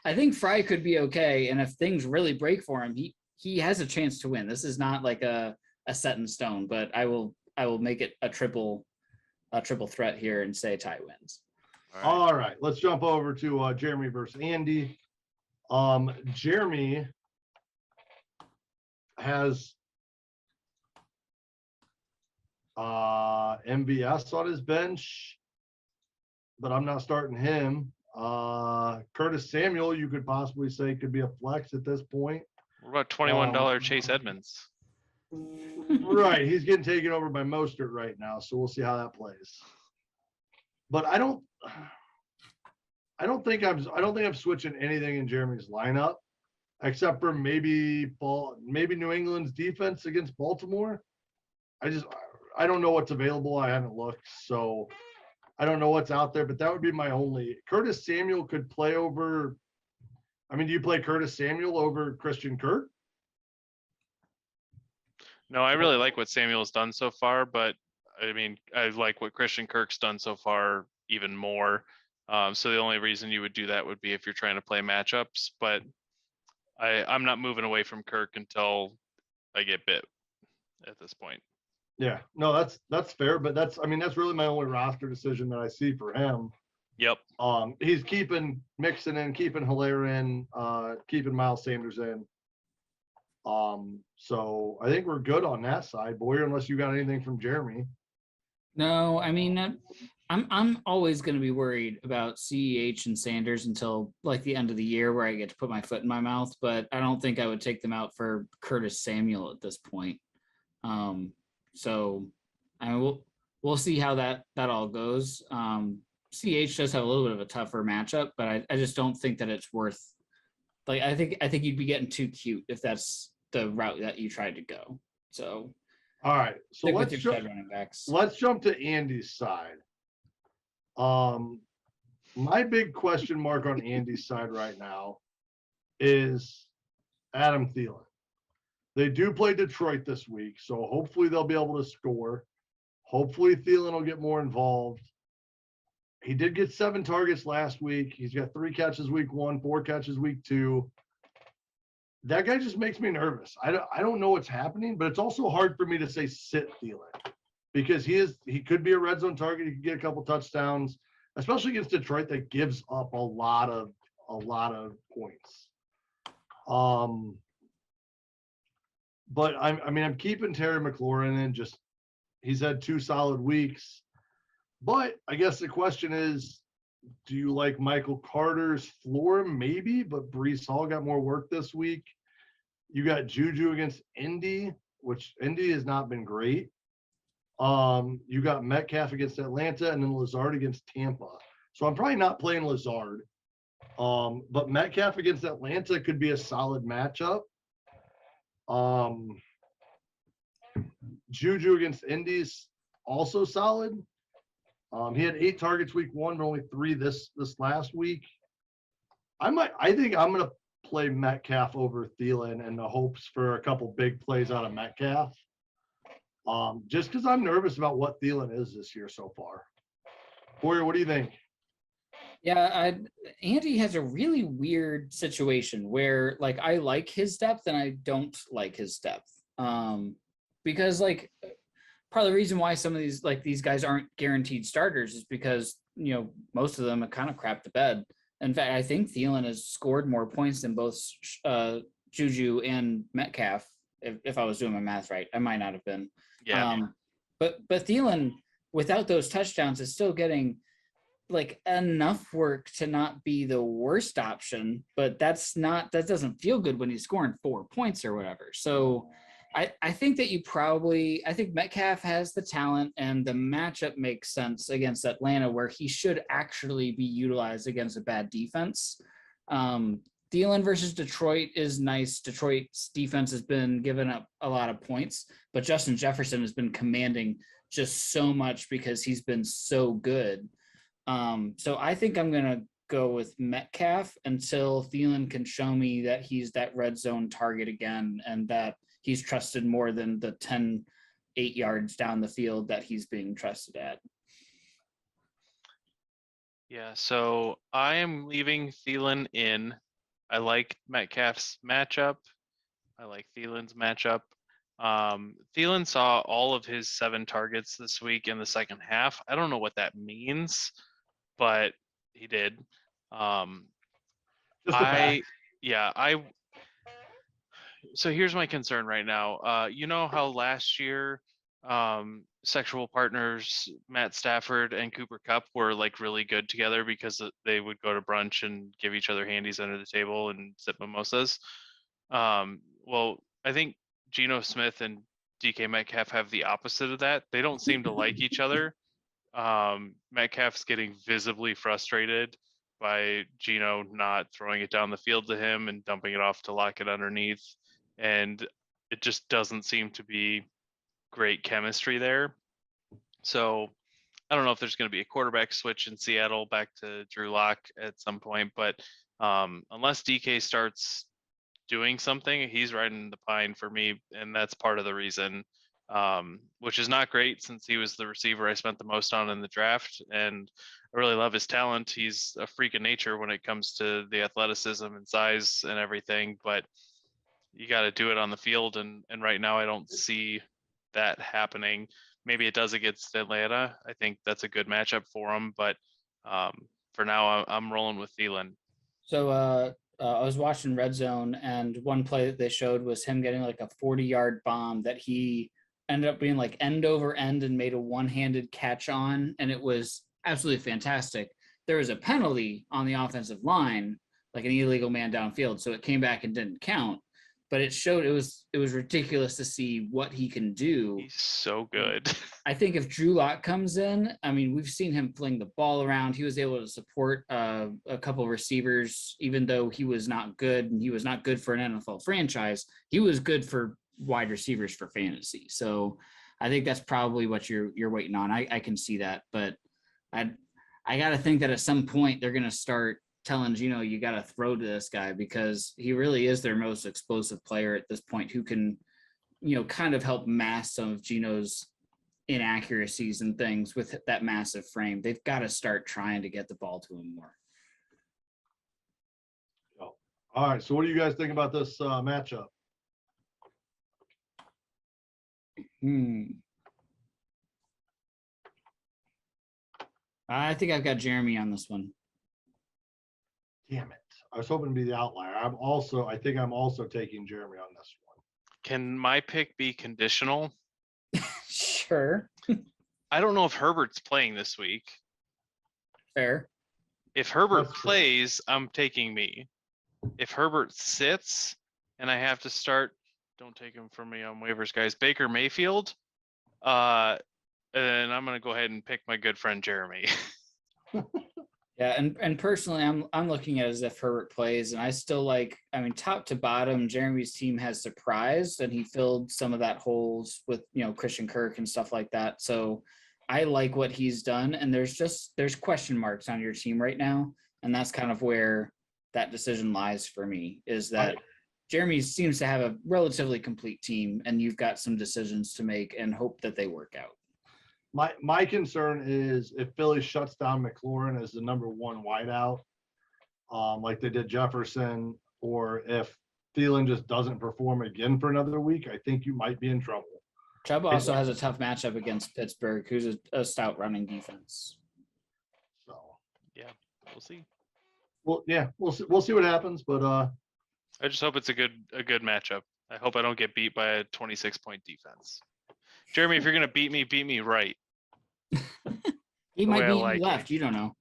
I think Fry could be okay, and if things really break for him, he has a chance to win. This is not like a set in stone, but I will make it a triple threat here and say Ty wins. All right, let's jump over to Jeremy versus Andy. Jeremy has MVS on his bench, but I'm not starting him. Curtis Samuel, you could possibly say could be a flex at this point. What about $21 Chase Edmonds? Right, he's getting taken over by Mostert right now, so we'll see how that plays. But I don't think I'm switching anything in Jeremy's lineup, except for maybe New England's defense against Baltimore. I don't know what's available. I haven't looked, so I don't know what's out there, but that would be my only. Curtis Samuel could play over. I mean, do you play Curtis Samuel over Christian Kirk? No, I really like what Samuel's done so far, but I mean, I like what Christian Kirk's done so far even more. So the only reason you would do that would be if you're trying to play matchups, but I'm not moving away from Kirk until I get bit at this point. Yeah, no, that's fair, but that's really my only roster decision that I see for him. Yep. He's keeping Mixon in, keeping Hilaire in, keeping Miles Sanders in. So I think we're good on that side, Boyer, unless you got anything from Jeremy. No, I mean, I'm always going to be worried about CEH and Sanders until like the end of the year where I get to put my foot in my mouth, but I don't think I would take them out for Curtis Samuel at this point. So I mean, we'll see how that all goes. CH does have a little bit of a tougher matchup, but I just don't think that it's worth. Like I think you'd be getting too cute if that's the route that you tried to go. So all right, so stick with your stud running backs. Let's jump to Andy's side. My big question mark on Andy's side right now is Adam Thielen. They do play Detroit this week, so hopefully they'll be able to score. Hopefully Thielen will get more involved. He did get 7 targets last week. He's got 3 catches week 1, 4 catches week 2. That guy just makes me nervous. I don't know what's happening, but it's also hard for me to say sit Thielen because he could be a red zone target. He could get a couple touchdowns, especially against Detroit that gives up a lot of points. But I'm keeping Terry McLaurin in. Just he's had 2 solid weeks. But I guess the question is, do you like Michael Carter's floor? Maybe, but Breece Hall got more work this week. You got Juju against Indy, which Indy has not been great. You got Metcalf against Atlanta and then Lazard against Tampa. So I'm probably not playing Lazard. But Metcalf against Atlanta could be a solid matchup. Juju against Indy's also solid. He had 8 targets week 1, but only 3 this last week. I think I'm gonna play Metcalf over Thielen in the hopes for a couple big plays out of Metcalf. Just because I'm nervous about what Thielen is this year so far. Boyer, what do you think? Yeah, Andy has a really weird situation where like I like his depth and I don't like his depth. Because like part of the reason why some of these guys aren't guaranteed starters is because, most of them have kind of crapped the bed. In fact, I think Thielen has scored more points than both Juju and Metcalf. If I was doing my math right, I might not have been. Yeah. But Thielen, without those touchdowns, is still getting like enough work to not be the worst option. But that doesn't feel good when he's scoring 4 points or whatever. So I think that I think Metcalf has the talent and the matchup makes sense against Atlanta where he should actually be utilized against a bad defense. Thielen versus Detroit is nice. Detroit's defense has been giving up a lot of points, but Justin Jefferson has been commanding just so much because he's been so good. So I think I'm going to go with Metcalf until Thielen can show me that he's that red zone target again and that he's trusted more than the 8 yards down the field that he's being trusted at. Yeah, so I am leaving Thielen in. I like Metcalf's matchup. I like Thielen's matchup. Thielen saw all of his 7 targets this week in the second half. I don't know what that means, but he did. So here's my concern right now. You know how last year sexual partners Matt Stafford and Cooper Kupp were like really good together because they would go to brunch and give each other handies under the table and sip mimosas. Well, I think Geno Smith and DK Metcalf have the opposite of that. They don't seem to like each other. Metcalf's getting visibly frustrated by Geno not throwing it down the field to him and dumping it off to Lockett underneath. And it just doesn't seem to be great chemistry there. So I don't know if there's going to be a quarterback switch in Seattle back to Drew Lock at some point, but unless DK starts doing something, he's riding the pine for me, and that's part of the reason, which is not great since he was the receiver I spent the most on in the draft, and I really love his talent. He's a freak of nature when it comes to the athleticism and size and everything, but you got to do it on the field, and right now I don't see that happening. Maybe it does against Atlanta. I think that's a good matchup for him, but for now, I'm rolling with Thielen. So I was watching Red Zone, and one play that they showed was him getting like a 40-yard bomb that he ended up being like end over end and made a one-handed catch on, and it was absolutely fantastic. There was a penalty on the offensive line, like an illegal man downfield, so it came back and didn't count. But it showed it was ridiculous to see what he can do. He's so good. I think if Drew Lock comes in, I mean, we've seen him fling the ball around. He was able to support a couple receivers, even though he was not good, and he was not good for an NFL franchise. He was good for wide receivers for fantasy. So I think that's probably what you're waiting on. I can see that, but I got to think that at some point they're going to start telling Gino, you got to throw to this guy, because he really is their most explosive player at this point, who can, kind of help mask some of Gino's inaccuracies and things with that massive frame. They've got to start trying to get the ball to him more. Oh. All right. So what do you guys think about this matchup? I think I've got Jeremy on this one. Damn it. I was hoping to be the outlier. I think I'm also taking Jeremy on this one. Can my pick be conditional? Sure. I don't know if Herbert's playing this week. Fair. If Herbert That's true. plays, I'm taking me. If Herbert sits and I have to start, don't take him from me on waivers, guys. Baker Mayfield. And I'm gonna go ahead and pick my good friend Jeremy. Yeah, and personally, I'm looking at it as if Herbert plays, and I still like. I mean, top to bottom, Jeremy's team has surprised, and he filled some of that holes with Christian Kirk and stuff like that. So I like what he's done, and there's question marks on your team right now, and that's kind of where that decision lies for me. Is that Jeremy seems to have a relatively complete team, and you've got some decisions to make and hope that they work out. My concern is if Philly shuts down McLaurin as the number one wideout, like they did Jefferson, or if Thielen just doesn't perform again for another week, I think you might be in trouble. Chubb also has a tough matchup against Pittsburgh, who's a stout running defense. So Yeah, we'll see. well, yeah, we'll see what happens, but I just hope it's a good matchup. I hope I don't get beat by a 26-point defense. Jeremy, if you're gonna beat me right. He might be like left. You don't know.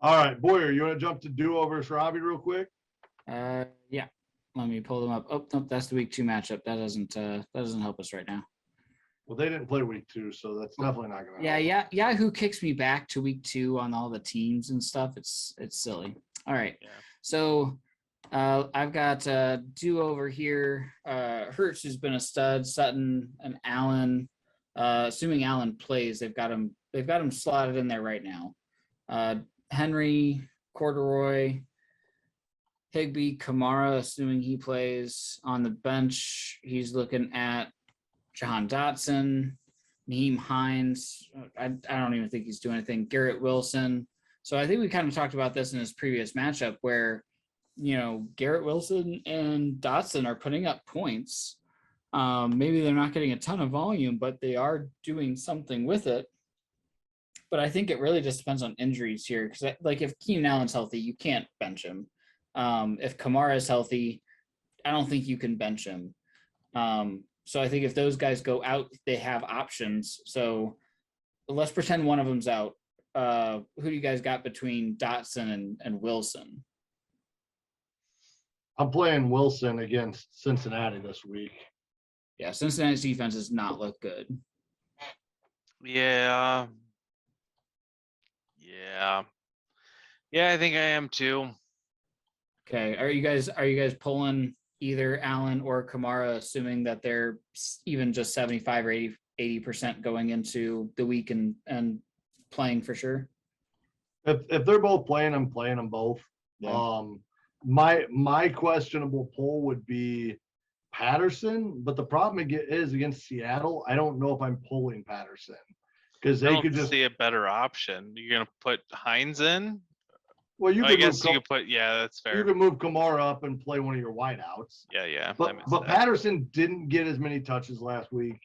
all right, Boyer, you want to jump to do-overs for Robbie real quick? Yeah. Let me pull them up. Oh, nope, that's the week 2 matchup. That doesn't help us right now. Well, they didn't play week 2, so that's definitely not going to Yeah. Yahoo kicks me back to week 2 on all the teams and stuff. It's silly. All right. Yeah. So I've got do-over here. Hurts, who's been a stud, Sutton and Allen. Assuming Allen plays, they've got him slotted in there right now. Henry, Corduroy, Higbee, Kamara, assuming he plays. On the bench, he's looking at Jahan Dotson, Naheem Hines. I don't even think he's doing anything. Garrett Wilson. So I think we kind of talked about this in his previous matchup where, Garrett Wilson and Dotson are putting up points. Maybe they're not getting a ton of volume, but they are doing something with it. But I think it really just depends on injuries here. Because, like, if Keenan Allen's healthy, you can't bench him. If Kamara is healthy, I don't think you can bench him. So I think if those guys go out, they have options. So let's pretend one of them's out. Who do you guys got between Dotson and Wilson? I'm playing Wilson against Cincinnati this week. Yeah, Cincinnati's defense does not look good. Yeah. I think I am too. Okay, are you guys pulling either Allen or Kamara, assuming that they're even just 75 or 80% going into the week and playing for sure? If they're both playing, I'm playing them both. Yeah. My questionable pull would be Patterson, but the problem is against Seattle. I don't know if I'm pulling Patterson because I they don't could just see a better option. You're gonna put Hines in? well, you I could guess move, you could put that's you fair. could move Kamara up and play one of your wideouts. Yeah. But that. Patterson didn't get as many touches last week.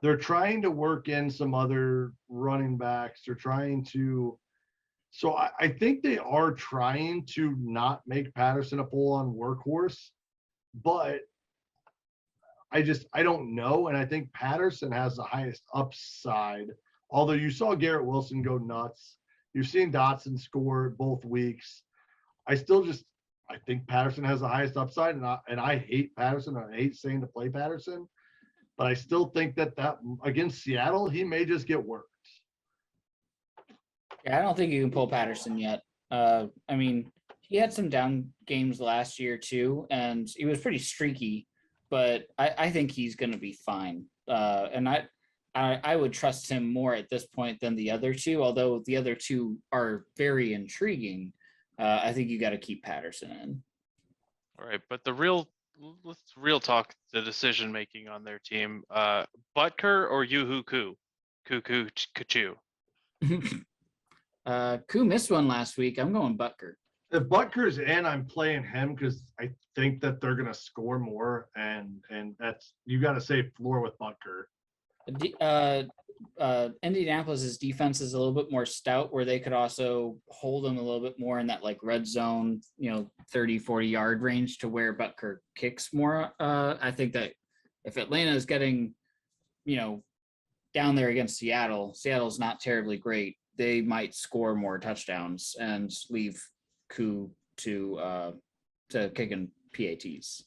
They're trying to work in some other running backs. They're trying to So I think they are trying to not make Patterson a full-on workhorse, but I don't know. And I think Patterson has the highest upside. Although you saw Garrett Wilson go nuts. You've seen Dotson score both weeks. I think Patterson has the highest upside, and I hate Patterson. I hate saying to play Patterson, but I still think that against Seattle, he may just get worked. Yeah, I don't think you can pull Patterson yet. I mean, he had some down games last year too, and he was pretty streaky, but I think he's going to be fine. And I would trust him more at this point than the other two, although the other two are very intriguing. I think you got to keep Patterson in. All right, but let's real talk the decision making on their team. Butker or Yoo-Hoo Koo? Koo-Koo-Chu. Koo missed one last week. I'm going Butker. If Butker's in, I'm playing him because I think that they're going to score more, and that's, you got to say floor with Butker. Indianapolis's defense is a little bit more stout, where they could also hold them a little bit more in that like red zone, 30-40 yard range, to where Butker kicks more. I think that if Atlanta is getting, down there against Seattle's not terribly great. They might score more touchdowns and leave Koo to kicking PATs.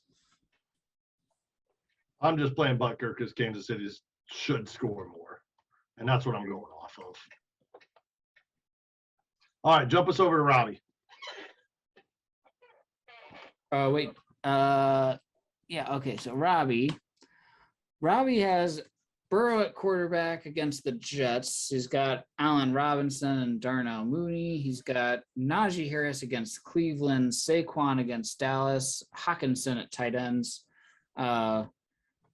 I'm just playing Butker because Kansas City should score more, and that's what I'm going off of. All right, jump us over to Robbie. Wait. Yeah. Okay. So Robbie has Burrow at quarterback against the Jets. He's got Allen Robinson and Darnell Mooney. He's got Najee Harris against Cleveland, Saquon against Dallas, Hawkinson at tight ends, Lenny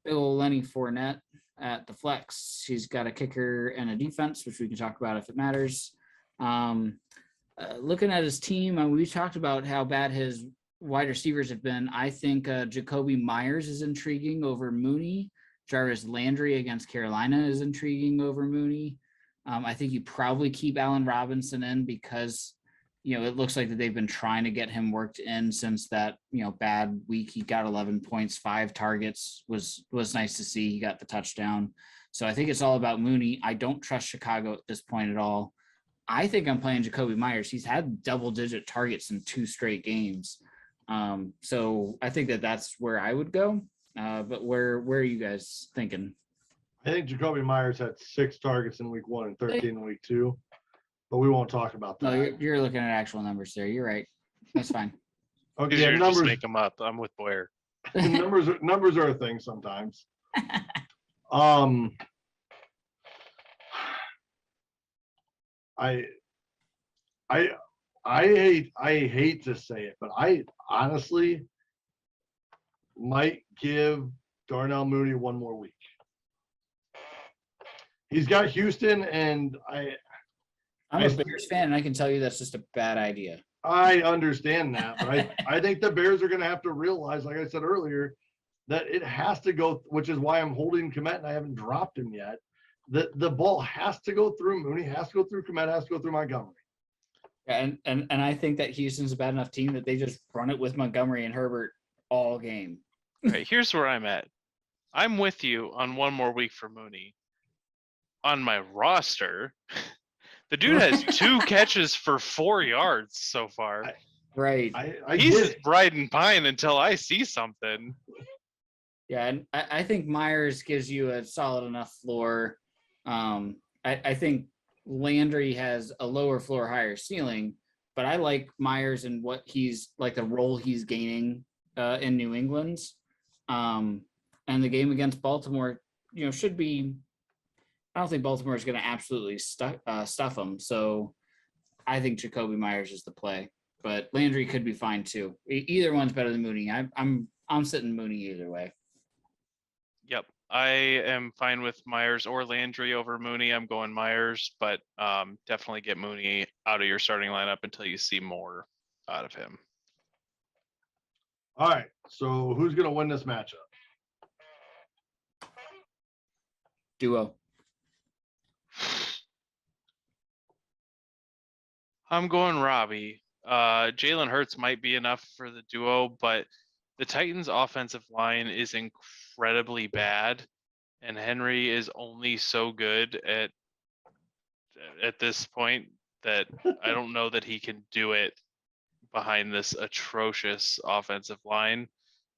Fournette at the flex. He's got a kicker and a defense, which we can talk about if it matters. Looking at his team, we talked about how bad his wide receivers have been. I think Jacoby Myers is intriguing over Mooney. Jarvis Landry against Carolina is intriguing over Mooney. I think you probably keep Allen Robinson in because, it looks like that they've been trying to get him worked in since that, bad week. He got 11 points, 5 targets, was nice to see. He got the touchdown. So I think it's all about Mooney. I don't trust Chicago at this point at all. I think I'm playing Jacoby Myers. He's had double-digit targets in 2 straight games. So I think that that's where I would go. But where are you guys thinking? I think Jacoby Myers had 6 targets in week 1 and 13 in week 2, but we won't talk about that. No, you're looking at actual numbers there. You're right. That's fine. Okay, yeah, numbers just make them up. I'm with Boyer. numbers are a thing sometimes. I hate to say it, but I honestly might give Darnell Mooney one more week. He's got Houston, and I'm a Bears fan, and I can tell you that's just a bad idea. I understand that, but I think the Bears are going to have to realize, like I said earlier, that it has to go, which is why I'm holding Kmet and I haven't dropped him yet. The ball has to go through Mooney, has to go through Kmet, has to go through Montgomery. Yeah, and I think that Houston's a bad enough team that they just run it with Montgomery and Herbert all game. All right, here's where I'm at. I'm with you on one more week for Mooney. On my roster, the dude has 2 catches for 4 yards so far. Right. He's riding pine until I see something. Yeah, and I think Myers gives you a solid enough floor. I think Landry has a lower floor, higher ceiling, but I like Myers and what he's like, the role he's gaining in New England. And the game against Baltimore, should be. I don't think Baltimore is going to absolutely stuff them. So I think Jacoby Myers is the play, but Landry could be fine too. Either one's better than Mooney. I'm sitting Mooney either way. Yep, I am fine with Myers or Landry over Mooney. I'm going Myers, but definitely get Mooney out of your starting lineup until you see more out of him. All right, so who's going to win this matchup? Duo. I'm going Robbie. Jalen Hurts might be enough for the duo, but the Titans' offensive line is incredibly bad, and Henry is only so good at this point that I don't know that he can do it behind this atrocious offensive line.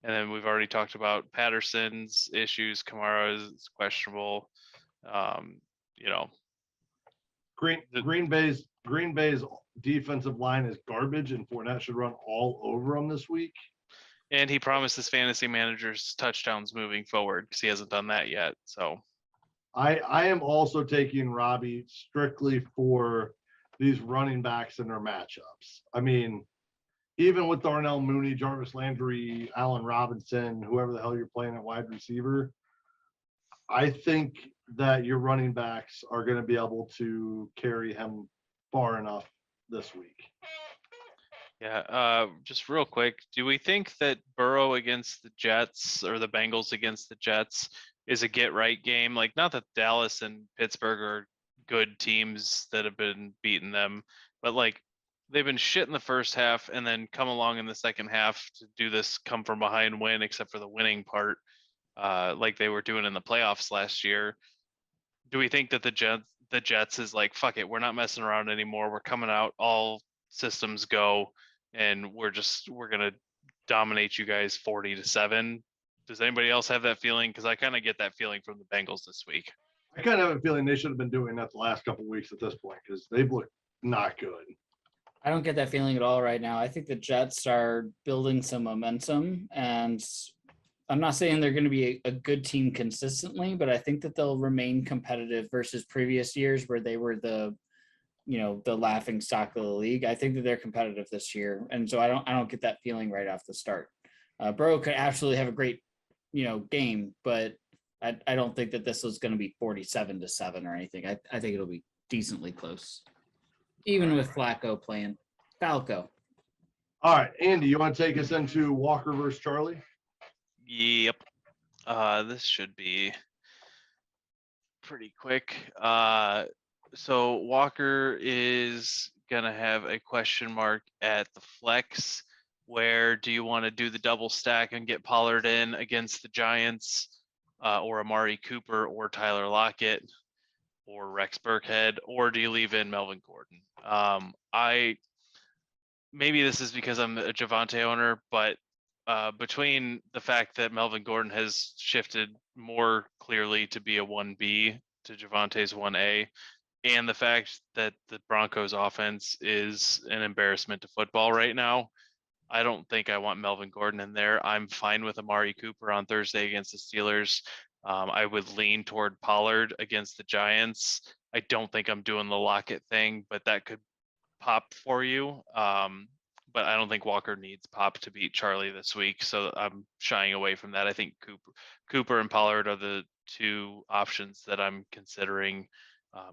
And then we've already talked about Patterson's issues. Kamara is questionable. You know, Green Bay's defensive line is garbage, and Fournette should run all over them this week. and he promised his fantasy managers touchdowns moving forward because he hasn't done that yet. So I am also taking Robbie strictly for these running backs and their matchups. I mean, even with Darnell Mooney, Jarvis Landry, Allen Robinson, whoever the hell you're playing at wide receiver, I think that your running backs are going to be able to carry him far enough this week. yeah, just real quick, do we think that Burrow against the Jets or the Bengals against the Jets is a get right game? Like, not that Dallas and Pittsburgh are good teams that have been beating them, but like they've been shit in the first half and then come along in the second half to do this come from behind win, except for the winning part, like they were doing in the playoffs last year. Do we think that the Jets is like, fuck it, we're not messing around anymore. We're coming out, all systems go, and we're gonna dominate you guys 40-7? Does anybody else have that feeling? Because I kind of get that feeling from the Bengals this week. I kind of have a feeling they should have been doing that the last couple of weeks at this point because they've looked not good. I don't get that feeling at all right now. I think the Jets are building some momentum, and I'm not saying they're going to be a good team consistently, but I think that they'll remain competitive versus previous years where they were the laughing stock of the league. I think that they're competitive this year, and so I don't get that feeling right off the start. Burrow could absolutely have a great, game, but I don't think that this is going to be 47-7 or anything. I think it'll be decently close, even with Flacco playing. Falco. All right, Andy, you want to take us into Walker versus Charlie? Yep. This should be pretty quick. So Walker is gonna have a question mark at the flex. Where do you want to do the double stack and get Pollard in against the Giants, or Amari Cooper, or Tyler Lockett, or Rex Burkhead, or do you leave in Melvin Gordon? Maybe this is because I'm a Javonte owner, but between the fact that Melvin Gordon has shifted more clearly to be a 1B to Javonte's 1A, and the fact that the Broncos offense is an embarrassment to football right now, I don't think I want Melvin Gordon in there. I'm fine with Amari Cooper on Thursday against the Steelers. I would lean toward Pollard against the Giants. I don't think I'm doing the Lockett thing, but that could pop for you. But I don't think Walker needs pop to beat Charlie this week, so I'm shying away from that. I think Cooper and Pollard are the two options that I'm considering,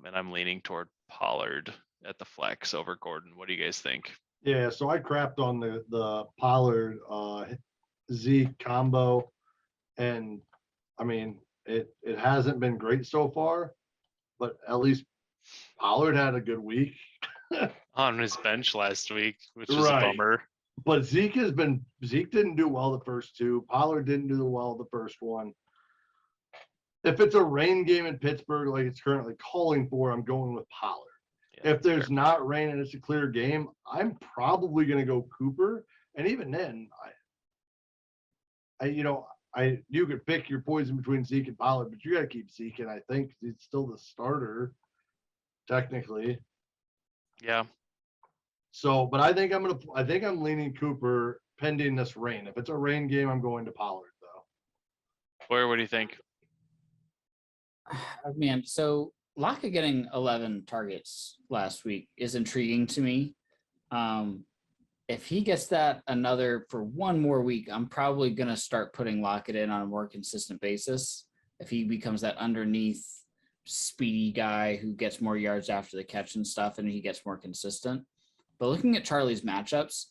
and I'm leaning toward Pollard at the flex over Gordon. What do you guys think? Yeah, so I crapped on the Pollard Zeke combo, and I mean it hasn't been great so far, but at least Pollard had a good week on his bench last week, which was a bummer. But Zeke didn't do well the first two. Pollard didn't do well the first one. If it's a rain game in Pittsburgh like it's currently calling for, I'm going with Pollard. Yeah, if there's not rain and it's a clear game, I'm probably going to go Cooper. And even then, you could pick your poison between Zeke and Pollard, but you got to keep Zeke, and I think he's still the starter, technically. Yeah. So, but I think I'm leaning Cooper pending this rain. If it's a rain game, I'm going to Pollard though. What do you think? Man, so Lockett getting 11 targets last week is intriguing to me. If he gets that for one more week, I'm probably going to start putting Lockett in on a more consistent basis. If he becomes that underneath speedy guy who gets more yards after the catch and stuff, and he gets more consistent. But looking at Charlie's matchups,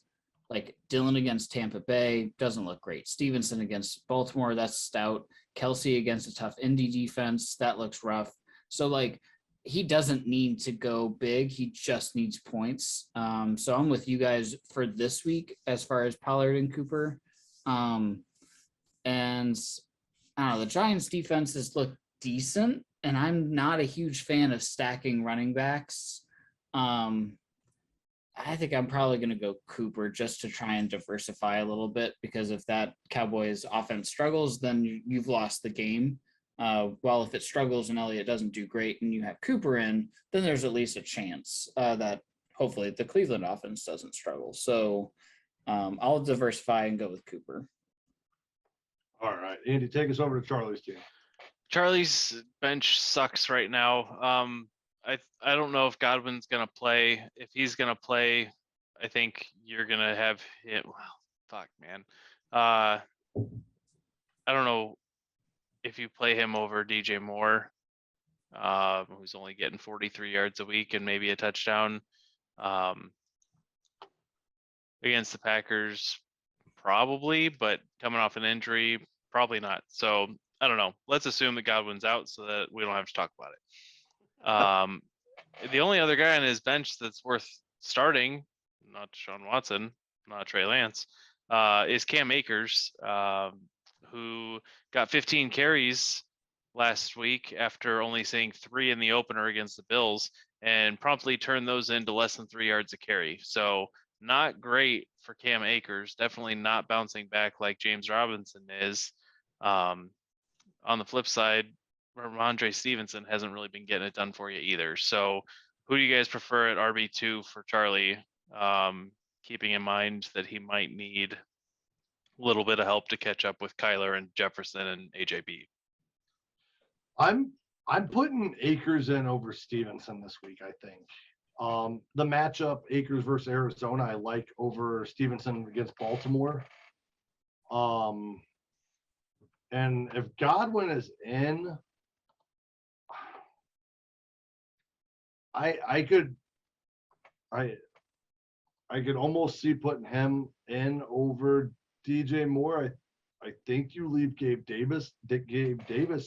like Dillon against Tampa Bay doesn't look great. Stevenson against Baltimore, that's stout. Kelsey against a tough Indy defense, that looks rough. So like he doesn't need to go big. He just needs points. So I'm with you guys for this week as far as Pollard and Cooper. And I don't know, the Giants defenses look decent, and I'm not a huge fan of stacking running backs. I think I'm probably going to go Cooper just to try and diversify a little bit, because if that Cowboys offense struggles, then you've lost the game. While if it struggles and Elliott doesn't do great and you have Cooper in, then there's at least a chance that hopefully the Cleveland offense doesn't struggle. So I'll diversify and go with Cooper. All right, Andy, take us over to Charlie's team. Charlie's bench sucks right now. I don't know if Godwin's gonna play. If he's gonna play, I think you're gonna have him. Well, fuck, man. I don't know if you play him over DJ Moore, who's only getting 43 yards a week and maybe a touchdown. Against the Packers, probably, but coming off an injury, probably not. So I don't know. Let's assume that Godwin's out so that we don't have to talk about it. The only other guy on his bench that's worth starting, not Sean Watson, not Trey Lance, is Cam Akers, who got 15 carries last week after only seeing 3 in the opener against the Bills, and promptly turned those into less than 3 yards a carry. So not great for Cam Akers. Definitely not bouncing back like James Robinson is. On the flip side, Ramondre Stevenson hasn't really been getting it done for you either. So who do you guys prefer at RB2 for Charlie? Keeping in mind that he might need a little bit of help to catch up with Kyler and Jefferson and AJB. I'm putting Akers in over Stevenson this week, I think. The matchup, Akers versus Arizona, I like over Stevenson against Baltimore. And if Godwin is in, I could almost see putting him in over DJ Moore. I think you leave Gabe Davis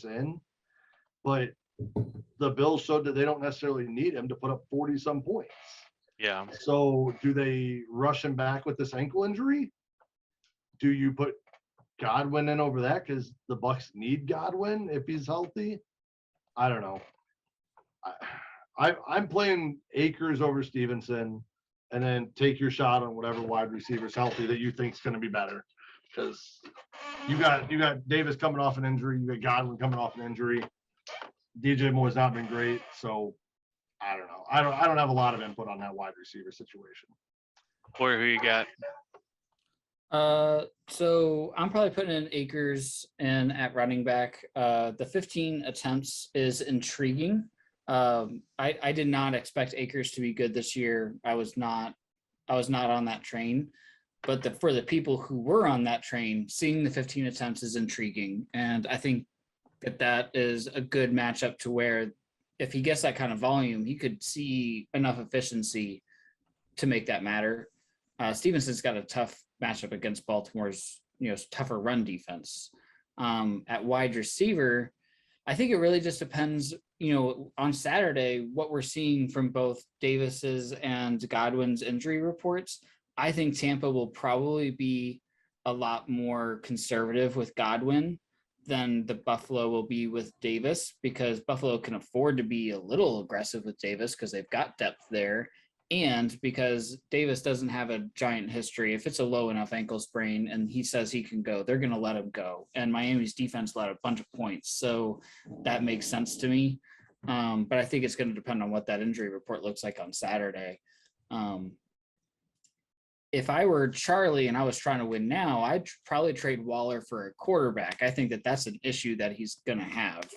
in, but the Bills showed that they don't necessarily need him to put up 40-some points. Yeah. So do they rush him back with this ankle injury? Do you put Godwin in over that because the Bucs need Godwin if he's healthy? I don't know. I'm playing Akers over Stevenson, and then take your shot on whatever wide receiver's healthy that you think is going to be better. Because you got Davis coming off an injury, you got Godwin coming off an injury. DJ Moore's not been great, so I don't know. I don't have a lot of input on that wide receiver situation. Boy, who you got? So I'm probably putting in Akers in at running back. The 15 attempts is intriguing. I did not expect Akers to be good this year. I was not on that train, but for the people who were on that train, seeing the 15 attempts is intriguing. And I think that is a good matchup to where if he gets that kind of volume, he could see enough efficiency to make that matter. Stevenson's got a tough matchup against Baltimore's, tougher run defense. At wide receiver, I think it really just depends, on Saturday, what we're seeing from both Davis's and Godwin's injury reports. I think Tampa will probably be a lot more conservative with Godwin than the Buffalo will be with Davis, because Buffalo can afford to be a little aggressive with Davis because they've got depth there. And because Davis doesn't have a giant history, if it's a low enough ankle sprain and he says he can go, they're going to let him go. And Miami's defense let a bunch of points. So that makes sense to me. But I think it's going to depend on what that injury report looks like on Saturday. If I were Charlie and I was trying to win now, I'd probably trade Waller for a quarterback. I think that's an issue that he's going to have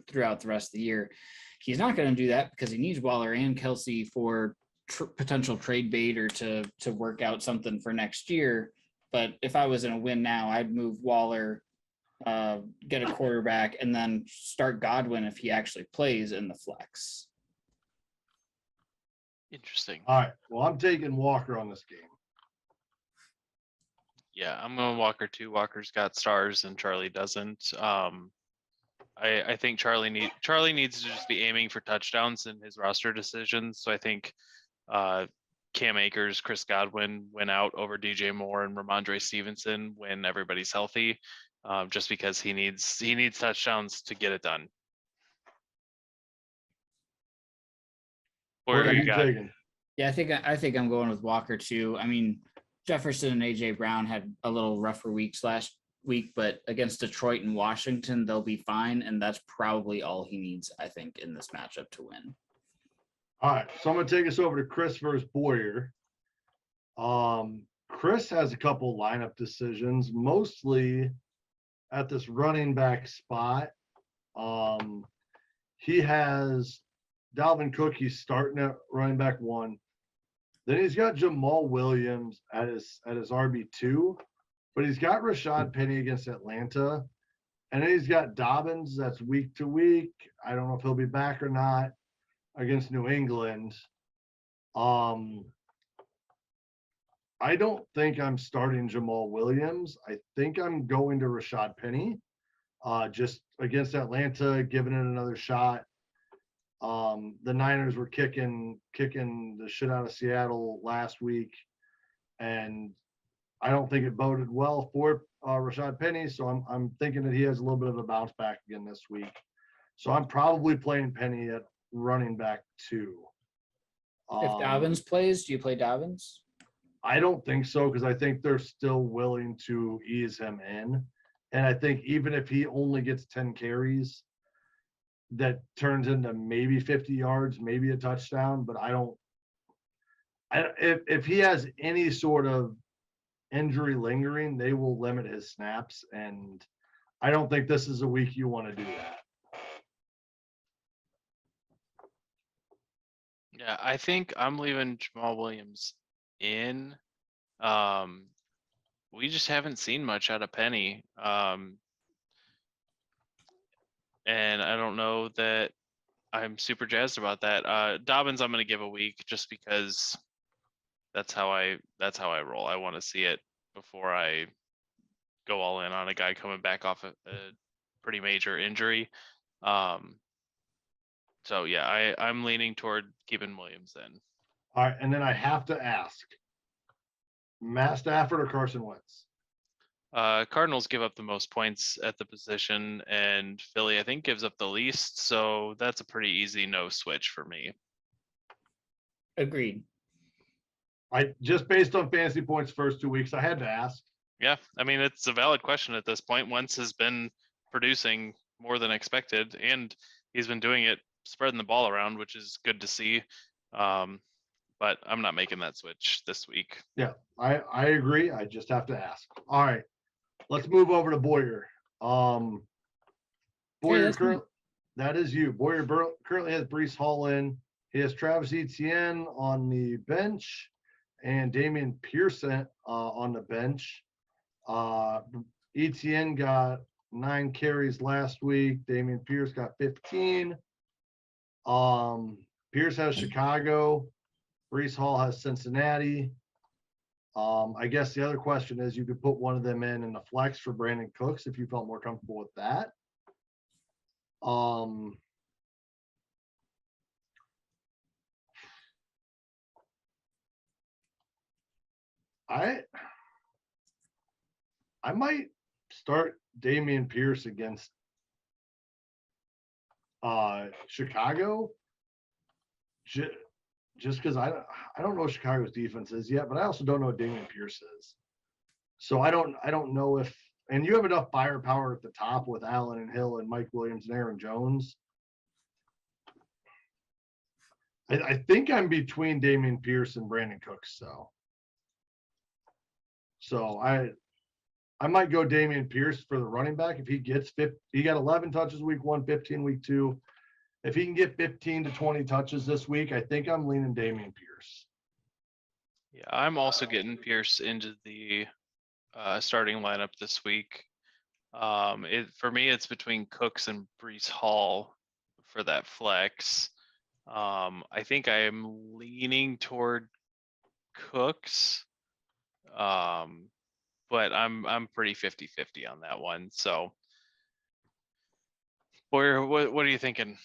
throughout the rest of the year. He's not going to do that because he needs Waller and Kelsey for potential trade bait or to work out something for next year. But if I was in a win now, I'd move Waller, get a quarterback, and then start Godwin if he actually plays in the flex. Interesting. All right. Well, I'm taking Walker on this game. Yeah, I'm going Walker too. Walker's got stars and Charlie doesn't. I think Charlie needs to just be aiming for touchdowns in his roster decisions. So I think Cam Akers, Chris Godwin went out over DJ Moore and Ramondre Stevenson when everybody's healthy, just because he needs touchdowns to get it done. What Or are you you got? taking? Yeah, I think I'm going with Walker too. I mean, Jefferson and AJ Brown had a little rougher weeks last week, but against Detroit and Washington, they'll be fine, and that's probably all he needs, I think, in this matchup to win. All right, so I'm gonna take us over to Chris versus Boyer. Chris has a couple lineup decisions, mostly at this running back spot. He has Dalvin Cook. He's starting at running back 1. Then he's got Jamal Williams at his RB2, but he's got Rashad Penny against Atlanta, and then he's got Dobbins. That's week to week. I don't know if he'll be back or not against New England. I don't think I'm starting Jamal Williams. I think I'm going to Rashad Penny, just against Atlanta, giving it another shot. The Niners were kicking the shit out of Seattle last week, and I don't think it boded well for Rashad Penny. So I'm thinking that he has a little bit of a bounce back again this week. So I'm probably playing Penny at running back 2. If Dobbins plays, do you play Dobbins? I don't think so, because I think they're still willing to ease him in. And I think even if he only gets 10 carries, that turns into maybe 50 yards, maybe a touchdown. But if he has any sort of injury lingering, they will limit his snaps. And I don't think this is a week you want to do that. Yeah, I think I'm leaving Jamal Williams in. We just haven't seen much out of Penny. And I don't know that I'm super jazzed about that. Dobbins, I'm going to give a week just because that's how I roll. I want to see it before I go all in on a guy coming back off a pretty major injury. So yeah, I'm leaning toward keeping Williams in. All right, and then I have to ask, Matt Stafford or Carson Wentz? Cardinals give up the most points at the position, and Philly, I think, gives up the least. So that's a pretty easy no switch for me. Agreed. I just based on fantasy points first 2 weeks, I had to ask. Yeah, I mean, it's a valid question at this point. Wentz has been producing more than expected, and he's been doing it, spreading the ball around, which is good to see. But I'm not making that switch this week. Yeah, I agree. I just have to ask. All right, let's move over to Boyer. Boyer, that is you. Boyer currently has Breece Hall in. He has Travis Etienne on the bench and Damian Pearson on the bench. Etienne got 9 carries last week. Damian Pierce got 15. Pierce has Chicago. Breece Hall has Cincinnati. I guess the other question is you could put one of them in the flex for Brandon Cooks if you felt more comfortable with that. I might start Damian Pierce against Chicago. Just because I don't know what Chicago's defense is yet, but I also don't know what Damian Pierce is. So I don't know if, and you have enough firepower at the top with Allen and Hill and Mike Williams and Aaron Jones. I think I'm between Damian Pierce and Brandon Cooks, so I might go Damian Pierce for the running back if he gets 50. He got 11 touches week 1, 15 week 2. If he can get 15 to 20 touches this week, I think I'm leaning Damian Pierce. Yeah, I'm also getting Pierce into the starting lineup this week. For me, it's between Cooks and Breece Hall for that flex. I think I am leaning toward Cooks, but I'm pretty 50-50 on that one. So Boyer, what are you thinking?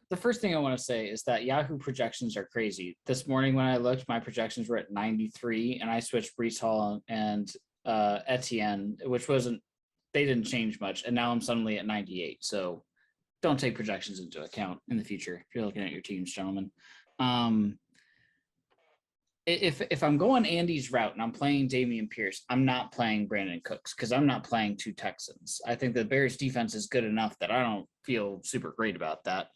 The first thing I want to say is that Yahoo projections are crazy. This morning when I looked, my projections were at 93, and I switched Brees Hall and Etienne, which they didn't change much, and now I'm suddenly at 98. So don't take projections into account in the future if you're looking at your teams, gentlemen. If I'm going Andy's route and I'm playing Dameon Pierce, I'm not playing Brandon Cooks because I'm not playing two Texans. I think the Bears defense is good enough that I don't feel super great about that.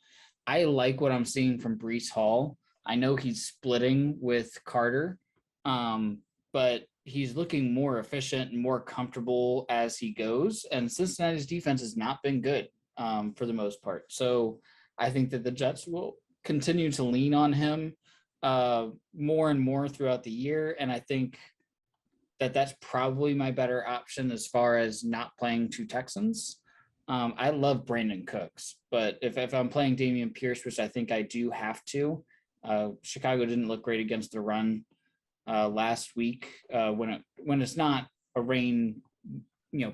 I like what I'm seeing from Brees Hall. I know he's splitting with Carter, but he's looking more efficient and more comfortable as he goes. And Cincinnati's defense has not been good for the most part. So I think that the Jets will continue to lean on him more and more throughout the year. And I think that that's probably my better option as far as not playing two Texans. I love Brandon Cooks, but if I'm playing Dameon Pierce, which I think I do have to, Chicago didn't look great against the run last week when it's not a rain,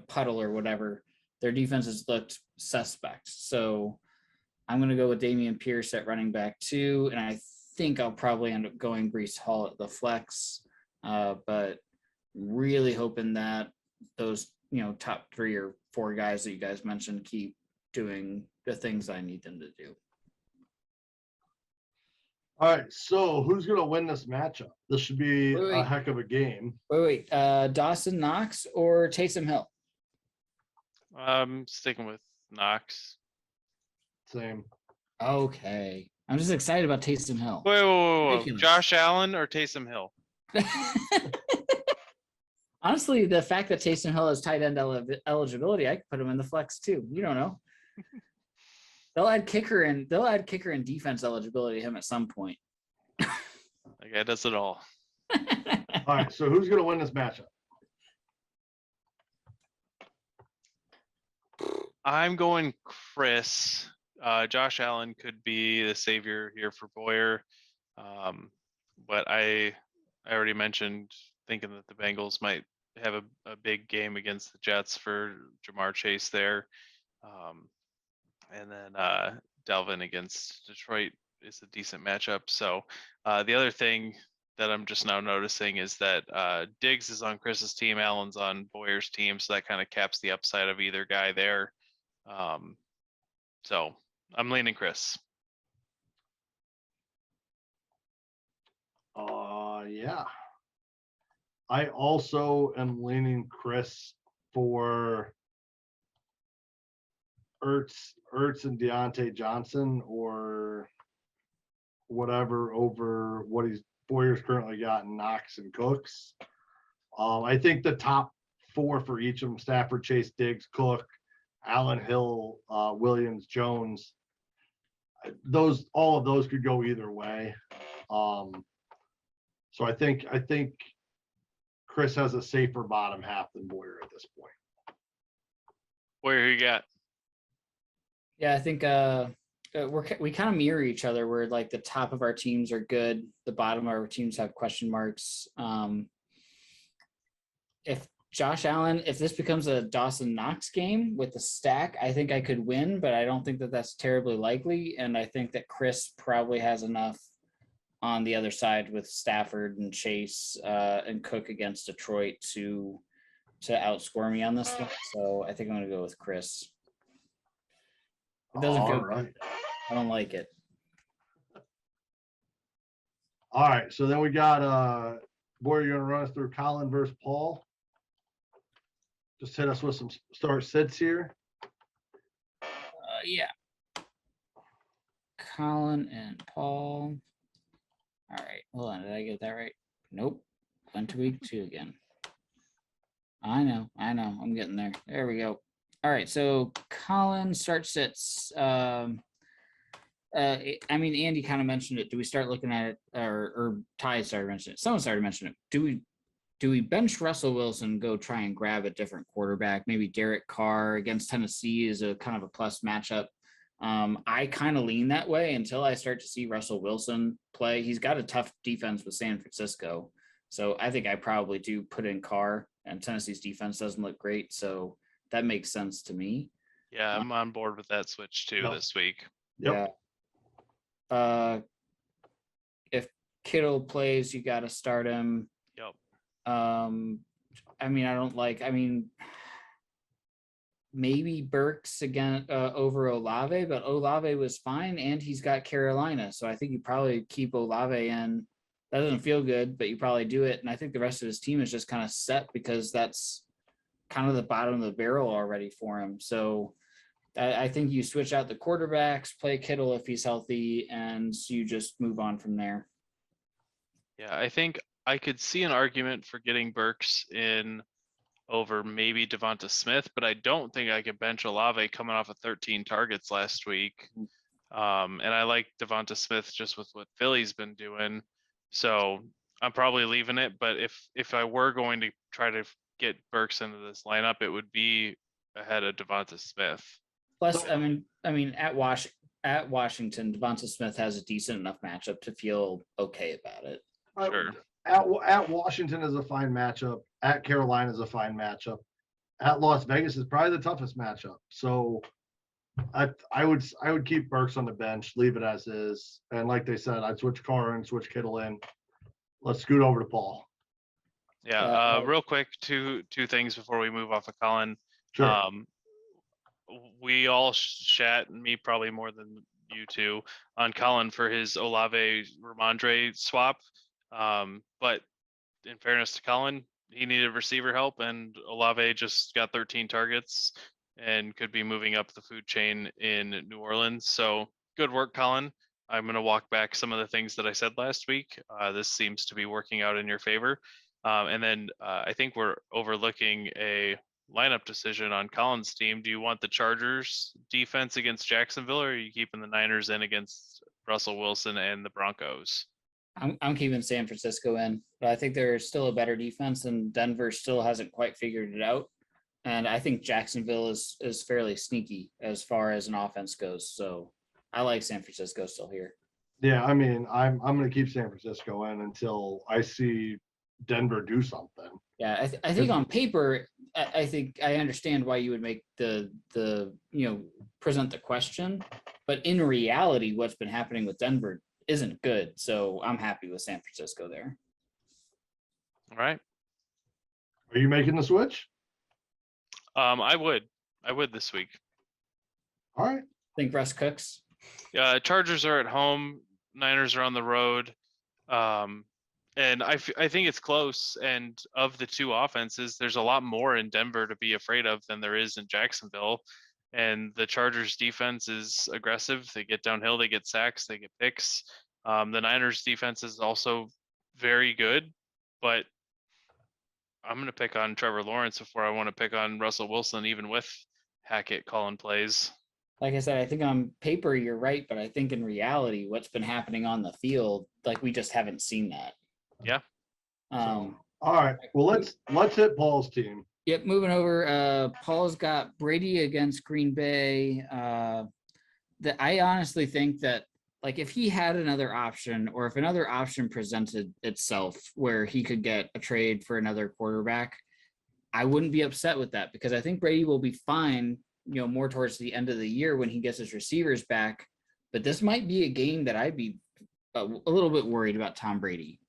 puddle or whatever. Their defense has looked suspect. So I'm going to go with Dameon Pierce at running back 2, and I think I'll probably end up going Brees Hall at the flex, but really hoping that those top 3 or 4 guys that you guys mentioned keep doing the things I need them to do. All right, so who's going to win this matchup? This should be a heck of a game. Wait. Dawson Knox or Taysom Hill? Sticking with Knox. Same. Okay. I'm just excited about Taysom Hill. Wait. Josh Allen or Taysom Hill? Honestly, the fact that Taysom Hill has tight end eligibility, I could put him in the flex too. You don't know. They'll add kicker and defense eligibility to him at some point. That guy does it all. All right, so who's going to win this matchup? I'm going Chris. Josh Allen could be the savior here for Boyer. But I already mentioned thinking that the Bengals might have a big game against the Jets for Jamar Chase there. And then Dalvin against Detroit is a decent matchup. So the other thing that I'm just now noticing is that Diggs is on Chris's team, Allen's on Boyer's team. So that kind of caps the upside of either guy there. So I'm leaning Chris. Yeah. I also am leaning Chris for Ertz and Deontay Johnson or whatever over what Boyer's currently got in Knox and Cooks. I think the top 4 for each of them, Stafford, Chase, Diggs, Cook, Allen, Hill, Williams, Jones, all of those could go either way. So I think Chris has a safer bottom half than Boyer at this point. Boyer, who you got? Yeah, I think we kind of mirror each other. Where like the top of our teams are good, the bottom of our teams have question marks. If Josh Allen, if this becomes a Dawson Knox game with the stack, I think I could win, but I don't think that that's terribly likely. And I think that Chris probably has enough on the other side with Stafford and Chase and Cook against Detroit to outscore me on this one. So I think I'm going to go with Chris. It doesn't feel right. I don't like it. All right, so then we got Boyer, you're going to run us through Colin versus Paul. Just hit us with some start sits here. Yeah. Colin and Paul. All right, hold on. Did I get that right? Nope. Went to week 2 again. I know. I'm getting there. There we go. All right, so Colin start sits. Andy kind of mentioned it. Do we start looking at it, or Ty started mentioning it? Someone started mentioning it. Do we bench Russell Wilson, go try and grab a different quarterback? Maybe Derek Carr against Tennessee is a kind of a plus matchup. I kind of lean that way until I start to see Russell Wilson play. He's got a tough defense with San Francisco. So I think I probably do put in Carr and Tennessee's defense doesn't look great. So that makes sense to me. Yeah, I'm on board with that switch too Yep. this week. Yep. Yeah. If Kittle plays, you got to start him. Yep. I mean, maybe Burks again over Olave, but Olave was fine and he's got Carolina. So I think you probably keep Olave in. That doesn't feel good, but you probably do it. And I think the rest of his team is just kind of set because that's kind of the bottom of the barrel already for him. So I think you switch out the quarterbacks, play Kittle if he's healthy, and you just move on from there. Yeah, I think I could see an argument for getting Burks in over maybe Devonta Smith, but I don't think I could bench Olave coming off of 13 targets last week. And I like Devonta Smith just with what Philly's been doing. So I'm probably leaving it. But if I were going to try to get Burks into this lineup, it would be ahead of Devonta Smith. Plus, I mean, at Washington, Devonta Smith has a decent enough matchup to feel okay about it. Sure. At Washington is a fine matchup. At Carolina is a fine matchup. At Las Vegas is probably the toughest matchup. So I would keep Burks on the bench, leave it as is, and like they said, I'd switch Carr and switch Kittle in. Let's scoot over to Paul. Yeah. Real quick, two things before we move off of Colin. Sure. We all chat, me probably more than you two, on Colin for his Olave Ramondre swap. But in fairness to Colin, he needed receiver help, and Olave just got 13 targets and could be moving up the food chain in New Orleans. So good work, Colin. I'm going to walk back some of the things that I said last week. This seems to be working out in your favor. And then I think we're overlooking a lineup decision on Colin's team. Do you want the Chargers defense against Jacksonville, or are you keeping the Niners in against Russell Wilson and the Broncos? I'm keeping San Francisco in, but I think they're still a better defense, and Denver still hasn't quite figured it out. And I think Jacksonville is fairly sneaky as far as an offense goes. So I like San Francisco still here. Yeah, I mean, I'm going to keep San Francisco in until I see Denver do something. Yeah, I think on paper, I think I understand why you would make the present the question, but in reality, what's been happening with Denver isn't good. So I'm happy with San Francisco there. All right. Are you making the switch? I would this week. All right. Think Russ cooks. Chargers are at home. Niners are on the road. And I think it's close. And of the two offenses, there's a lot more in Denver to be afraid of than there is in Jacksonville. And the Chargers defense is aggressive. They get downhill, they get sacks, they get picks. The Niners defense is also very good, but I'm going to pick on Trevor Lawrence before I want to pick on Russell Wilson, even with Hackett calling plays. Like I said, I think on paper you're right, but I think in reality, what's been happening on the field, like we just haven't seen that. Yeah. All right. Well, let's hit Paul's team. Yep, moving over. Paul's got Brady against Green Bay. That I honestly think that, like, if he had another option, or if another option presented itself where he could get a trade for another quarterback, I wouldn't be upset with that, because I think Brady will be fine, more towards the end of the year when he gets his receivers back. But this might be a game that I'd be a little bit worried about Tom Brady.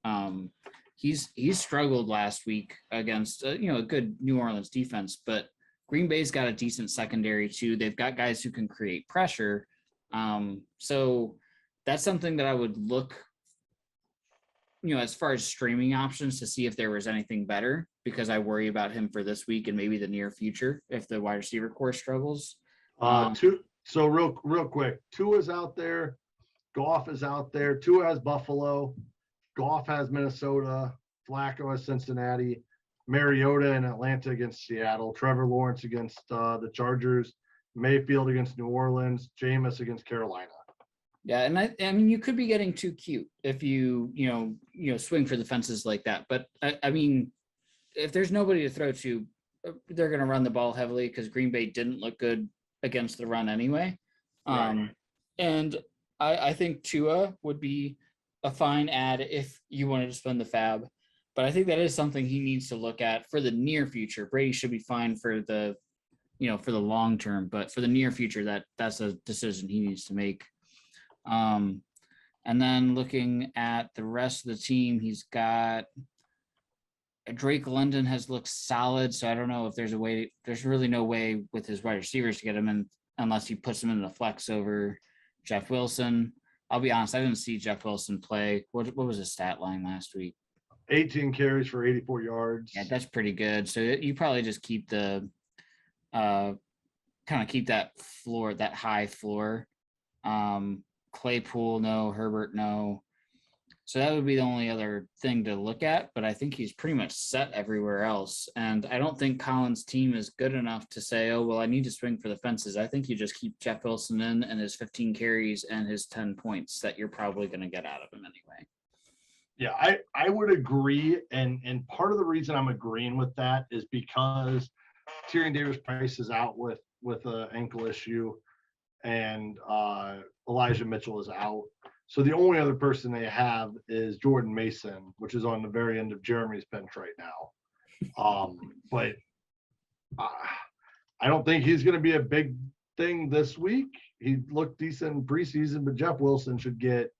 He's struggled last week against a good New Orleans defense, but Green Bay's got a decent secondary too. They've got guys who can create pressure. So that's something that I would look, as far as streaming options, to see if there was anything better, because I worry about him for this week and maybe the near future if the wide receiver core struggles. So real quick, Tua's out there, Goff is out there. Tua has Buffalo. Goff has Minnesota, Flacco has Cincinnati, Mariota in Atlanta against Seattle, Trevor Lawrence against the Chargers, Mayfield against New Orleans, Jameis against Carolina. Yeah, and I mean, you could be getting too cute if you swing for the fences like that. But I mean, if there's nobody to throw to, they're going to run the ball heavily, because Green Bay didn't look good against the run anyway. Right. And I think Tua would be a fine ad if you wanted to spend the fab. But I think that is something he needs to look at for the near future. Brady should be fine for the, for the long term, but for the near future, that's a decision he needs to make. And then looking at the rest of the team, he's got Drake London has looked solid. So I don't know if there's really no way with his wide receivers to get him in unless he puts him in the flex over Jeff Wilson. I'll be honest, I didn't see Jeff Wilson play. What was his stat line last week? 18 carries for 84 yards. Yeah, that's pretty good. So you probably just keep the kind of keep that floor, that high floor. Claypool, no. Herbert, no. So that would be the only other thing to look at, but I think he's pretty much set everywhere else. And I don't think Collins' team is good enough to say, oh, well, I need to swing for the fences. I think you just keep Jeff Wilson in and his 15 carries and his 10 points that you're probably going to get out of him anyway. Yeah, I would agree. And part of the reason I'm agreeing with that is because Tyrion Davis-Price is out with an ankle issue and Elijah Mitchell is out. So the only other person they have is Jordan Mason, which is on the very end of Jeremy's bench right now. But I don't think he's going to be a big thing this week. He looked decent in preseason, but Jeff Wilson should get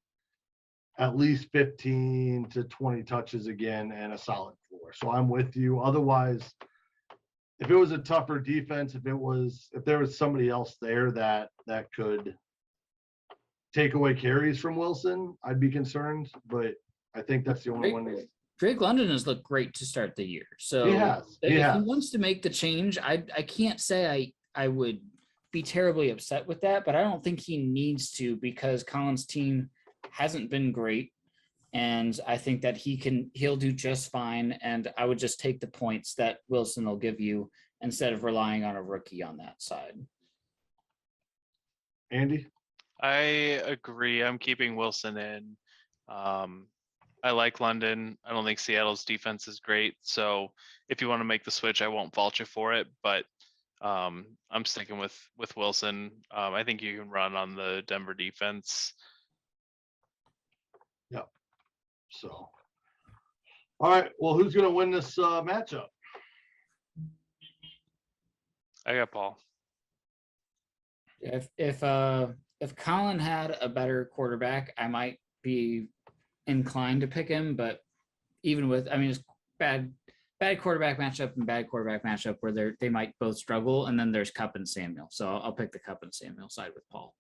at least 15 to 20 touches again and a solid floor. So I'm with you. Otherwise, if it was a tougher defense, if there was somebody else there that could take away carries from Wilson, I'd be concerned, but I think that's the only one. Drake London has looked great to start the year. So he wants to make the change, I can't say I would be terribly upset with that, but I don't think he needs to because Collins' team hasn't been great. And I think that he'll do just fine. And I would just take the points that Wilson will give you instead of relying on a rookie on that side. Andy? I agree. I'm keeping Wilson in. I like London. I don't think Seattle's defense is great. So if you want to make the switch, I won't fault you for it. But I'm sticking with Wilson. I think you can run on the Denver defense. Yep. So, all right. Well, who's going to win this matchup? I got Paul. If Colin had a better quarterback, I might be inclined to pick him. But even with, it's bad quarterback matchup and bad quarterback matchup where they might both struggle. And then there's Kupp and Samuel. So I'll pick the Kupp and Samuel side with Paul.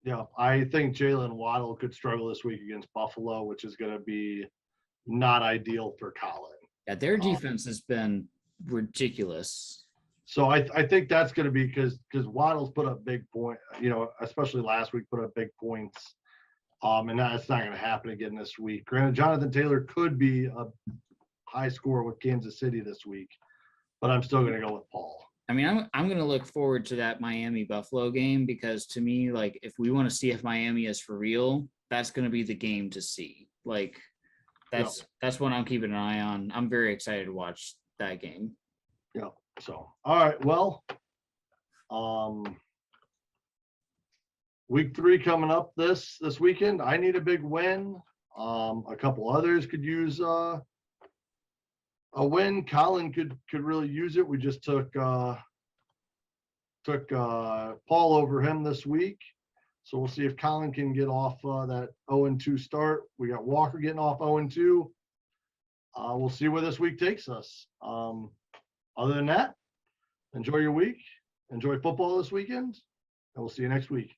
Yeah, I think Jalen Waddle could struggle this week against Buffalo, which is going to be not ideal for Colin. Yeah, their defense has been ridiculous. So I think that's going to be because Waddle's put up big points, especially last week, put up big points. And that's not going to happen again this week. Granted, Jonathan Taylor could be a high scorer with Kansas City this week, but I'm still going to go with Paul. I'm going to look forward to that Miami Buffalo game because to me, like, if we want to see if Miami is for real, that's going to be the game to see. Like, that's what I'm keeping an eye on. I'm very excited to watch that game. Yeah. So, all right. Well, week 3 coming up this weekend. I need a big win. A couple others could use a win. Colin could really use it. We just took Paul over him this week. So we'll see if Colin can get off that 0-2 start. We got Walker getting off 0-2. We'll see where this week takes us. Other than that, enjoy your week. Enjoy football this weekend. And we'll see you next week.